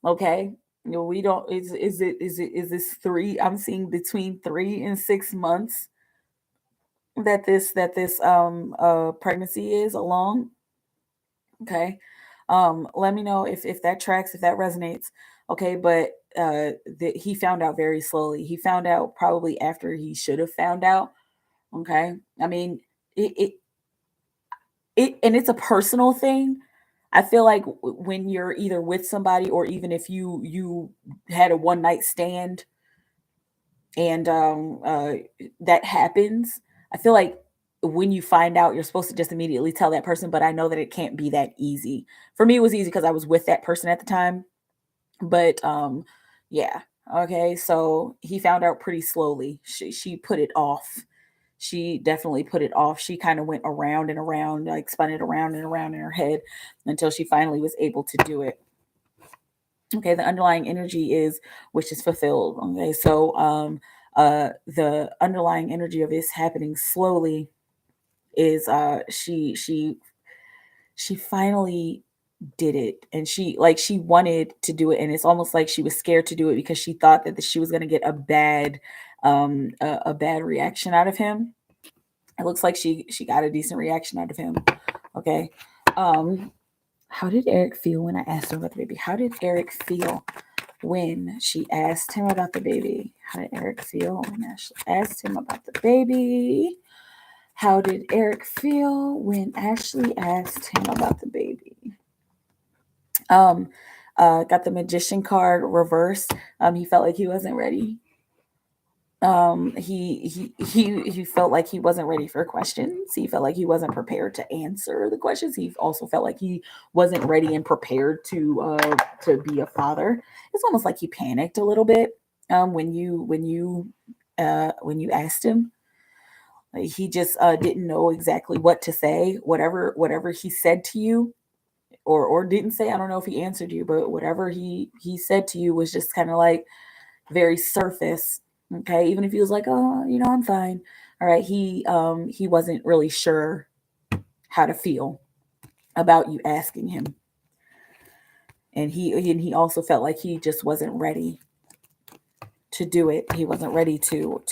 Okay. We don't, is this 3? I'm seeing between 3 and 6 months that this pregnancy is along. Okay. Let me know if that tracks, if that resonates. Okay, but he found out very slowly. He found out probably after he should have found out. Okay. I mean, it and it's a personal thing. I feel like when you're either with somebody, or even if you had a one night stand and that happens, I feel like when you find out, you're supposed to just immediately tell that person, but I know that it can't be that easy. For me, it was easy because I was with that person at the time. But yeah. Okay, so he found out pretty slowly. She put it off. She definitely put it off. She kind of went around and around, like spun it around and around in her head until she finally was able to do it. Okay, the underlying energy is which is fulfilled. Okay, so the underlying energy of this happening slowly is she finally did it, and she wanted to do it, and it's almost like she was scared to do it because she thought that she was going to get a bad reaction out of him. It looks like she got a decent reaction out of him. Okay. How did Eric feel when I asked him about the baby? How did Eric feel when she asked him about the baby? How did Eric feel when Ashley asked him about the baby? How did Eric feel when Ashley asked him about the baby? Got the magician card reversed. He felt like he wasn't ready. He felt like he wasn't ready for questions. He felt like he wasn't prepared to answer the questions. He also felt like he wasn't ready and prepared to be a father. It's almost like he panicked a little bit when you asked him. Like he just didn't know exactly what to say. Whatever he said to you, or didn't say. I don't know if he answered you, but whatever he said to you was just kind of like very surface. Okay, even if he was like, oh, I'm fine. All right, he wasn't really sure how to feel about you asking him, and he also felt like he just wasn't ready to do it. He wasn't ready to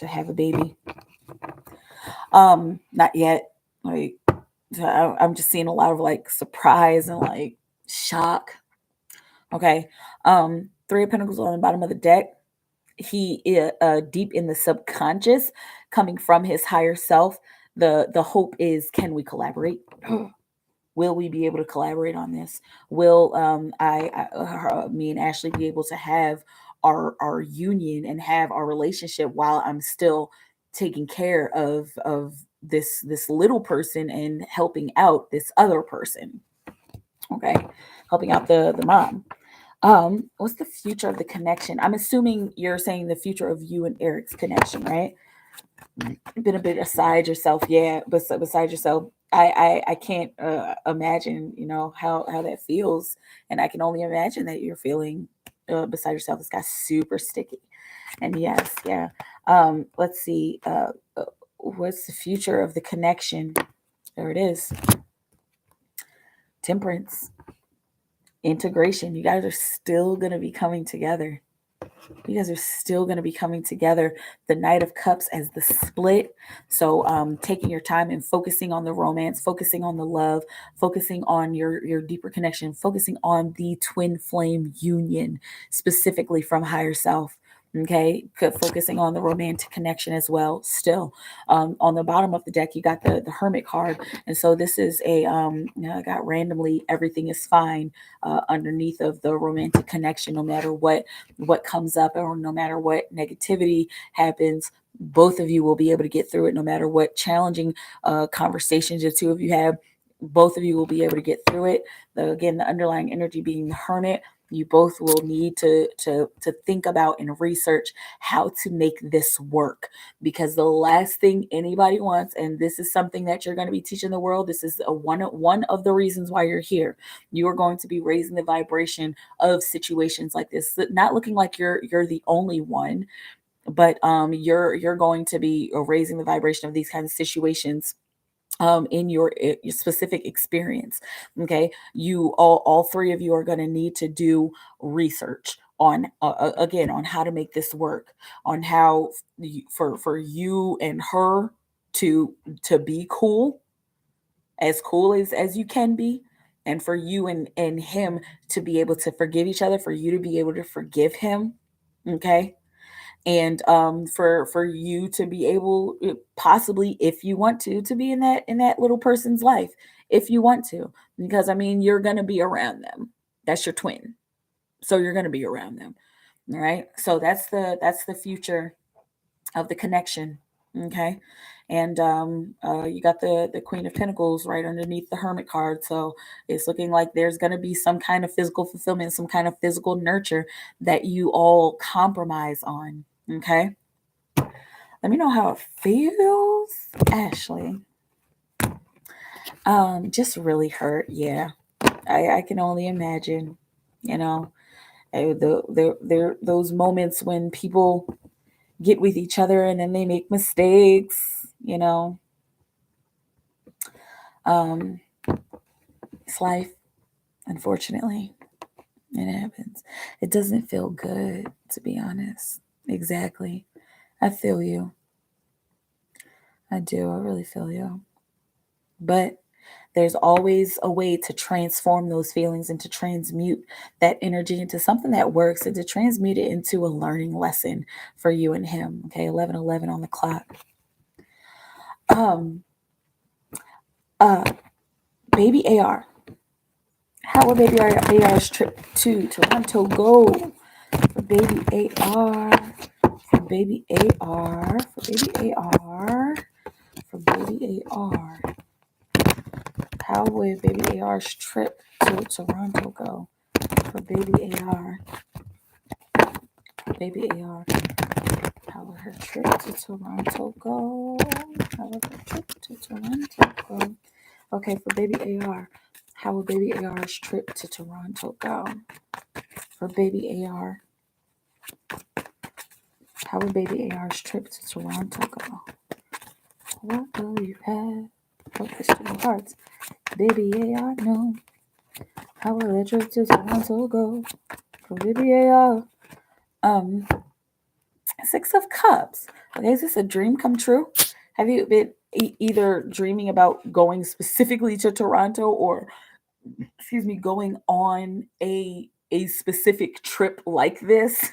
have a baby. Not yet. Like I'm just seeing a lot of like surprise and like shock. Okay. Three of Pentacles on the bottom of the deck. He deep in the subconscious, coming from his higher self. The hope is, can we collaborate? Will we be able to collaborate on this? Will me and Ashley be able to have our union and have our relationship while I'm still taking care of this little person and helping out this other person? Okay, helping out the mom. What's the future of the connection? I'm assuming you're saying the future of you and Eric's connection, right? Been a bit beside yourself, yeah. But beside yourself, I can't imagine, how that feels, and I can only imagine that you're feeling beside yourself. This guy's super sticky, and yes, yeah. Let's see. What's the future of the connection? There it is. Temperance. Integration. You guys are still going to be coming together. You guys are still going to be coming together. The Knight of Cups as the split. So taking your time and focusing on the romance, focusing on the love, focusing on your deeper connection, focusing on the twin flame union, specifically from higher self. Okay, focusing on the romantic connection as well. Still, on the bottom of the deck, you got the Hermit card, and so this is I got randomly everything is fine underneath of the romantic connection, no matter what comes up, or no matter what negativity happens. Both of you will be able to get through it, no matter what challenging conversations the two of you have. Both of you will be able to get through it. Again, the underlying energy being the Hermit. You both will need to think about and research how to make this work, because the last thing anybody wants, and this is something that you're going to be teaching the world, this is one of the reasons why you're here. You are going to be raising the vibration of situations like this, not looking like you're the only one, but you're going to be raising the vibration of these kinds of situations in your specific experience. Okay, you all three of you are going to need to do research on again on how to make this work, on how for you and her to be cool as you can be, and for you and him to be able to forgive each other, for you to be able to forgive him. Okay, and for you to be able, possibly, if you want to be in that little person's life, if you want to, because I mean, you're going to be around them. That's your twin, so you're going to be around them. All right, so that's the future of the connection. Okay. And you got the Queen of Pentacles right underneath the Hermit card. So it's looking like there's going to be some kind of physical fulfillment, some kind of physical nurture that you all compromise on. Okay. Let me know how it feels, Ashley. Just really hurt. Yeah. I can only imagine, you know, those moments when people get with each other and then they make mistakes, you know. It's life, unfortunately. It happens. It doesn't feel good, to be honest. Exactly. I feel you. I do. I really feel you. But there's always a way to transform those feelings and to transmute that energy into something that works and to transmute it into a learning lesson for you and him. Okay, 11:11 on the clock. Um, uh, Baby AR. How will Baby AR's trip to Toronto go? For Baby AR, for Baby AR, for Baby AR, for Baby AR. How will Baby AR's trip to Toronto go? For Baby AR, for Baby AR. How will her trip to Toronto go? How will her trip to Toronto go? Okay, for Baby AR. How will Baby AR's trip to Toronto go? For Baby AR. How will Baby AR's trip to Toronto go? What will you have? Focus to the hearts. Baby AR, no. How will the trip to Toronto go? For Baby AR. 6 of Cups. Okay, is this a dream come true? Have you been either dreaming about going specifically to Toronto or going on a specific trip like this?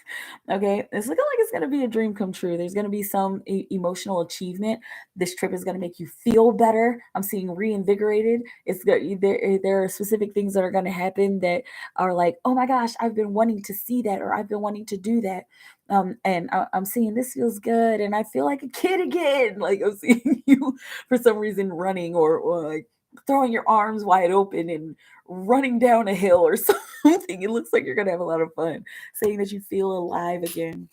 Okay, it's looking like it's going to be a dream come true. There's going to be some emotional achievement. This trip is going to make you feel better. I'm seeing reinvigorated. There are specific things that are going to happen that are like, oh my gosh, I've been wanting to see that, or I've been wanting to do that. And I'm seeing this feels good, and I feel like a kid again. Like I'm seeing you for some reason running or like throwing your arms wide open and running down a hill or something. It looks like you're gonna have a lot of fun, saying that you feel alive again.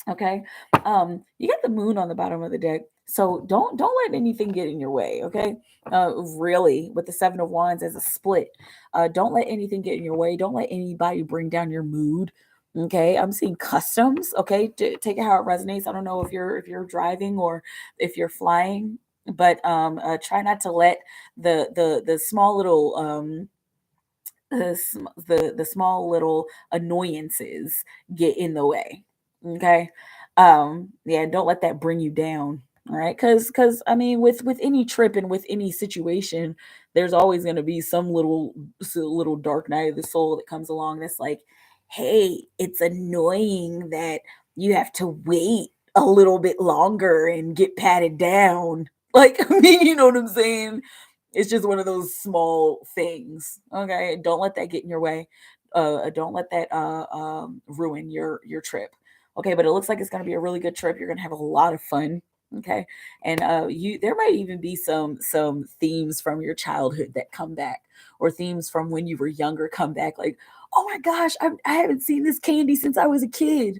Okay. You got the moon on the bottom of the deck. So don't let anything get in your way, okay? Really, with the 7 of Wands as a split, don't let anything get in your way. Don't let anybody bring down your mood. Okay, I'm seeing customs. Okay, take it how it resonates. I don't know if you're driving or if you're flying, but try not to let the small little the small little annoyances get in the way. Okay. Yeah, don't let that bring you down. All right. Cause I mean with any trip and with any situation, there's always gonna be some little dark night of the soul that comes along that's like, hey, it's annoying that you have to wait a little bit longer and get patted down. Like, I mean, you know what I'm saying? It's just one of those small things. Okay, don't let that get in your way. Don't let that ruin your trip. Okay, but it looks like it's going to be a really good trip. You're going to have a lot of fun. Okay, and you there might even be some themes from your childhood that come back, or themes from when you were younger come back. Like, oh my gosh, I haven't seen this candy since I was a kid.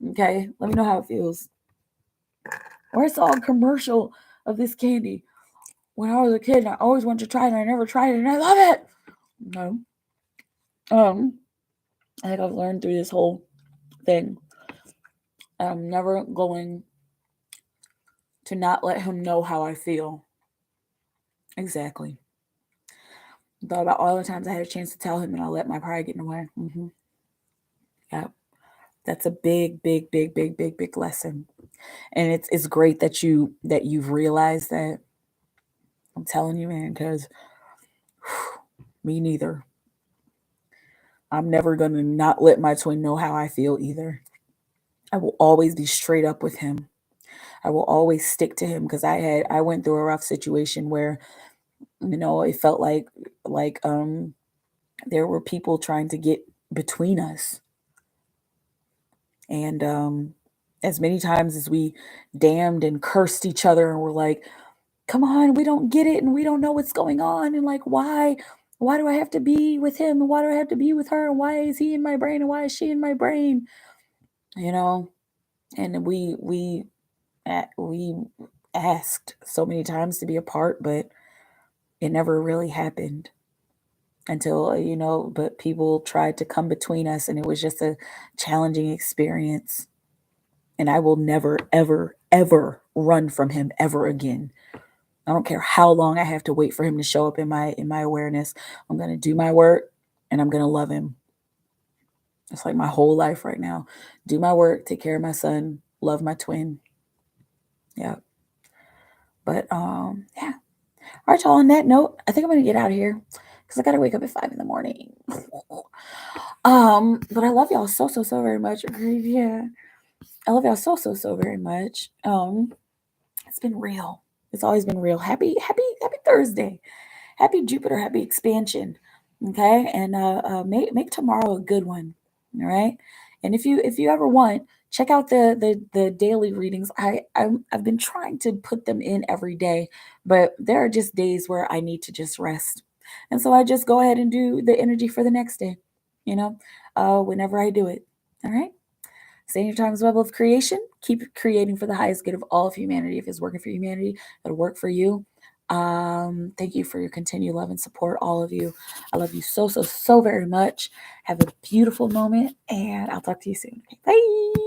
Okay, let me know how it feels. Or I saw a commercial of this candy when I was a kid and I always wanted to try it and I never tried it and I love it. No. Um, I think I've learned through this whole thing. I'm never going to not let him know how I feel. Exactly. Thought about all the times I had a chance to tell him and I let my pride get in the way. Yeah. That's a big, big, big, big, big, big lesson. And it's great that you've realized that. I'm telling you, man, because me neither. I'm never gonna not let my twin know how I feel either. I will always be straight up with him. I will always stick to him because I went through a rough situation where it felt like there were people trying to get between us, and as many times as we damned and cursed each other and were like, come on, we don't get it and we don't know what's going on, and like, why do I have to be with him, and why do I have to be with her, and why is he in my brain and why is she in my brain, and we asked so many times to be apart, but it never really happened until, but people tried to come between us, and it was just a challenging experience. And I will never, ever, ever run from him ever again. I don't care how long I have to wait for him to show up in my awareness. I'm going to do my work and I'm going to love him. It's like my whole life right now. Do my work, take care of my son, love my twin. Yeah. But yeah. All right, y'all, on that note, I think I'm going to get out of here because I got to wake up at 5 a.m. But I love y'all so very much. Yeah. I love y'all so very much. It's been real. It's always been real. Happy Thursday. Happy Jupiter, happy expansion. Okay. And make tomorrow a good one. All right. And if you ever want, check out the daily readings. I've been trying to put them in every day, but there are just days where I need to just rest. And so I just go ahead and do the energy for the next day, whenever I do it. All right. Stay in your time's web of creation. Keep creating for the highest good of all of humanity. If it's working for humanity, it'll work for you. Thank you for your continued love and support, all of you. I love you so very much. Have a beautiful moment, and I'll talk to you soon. Okay, bye.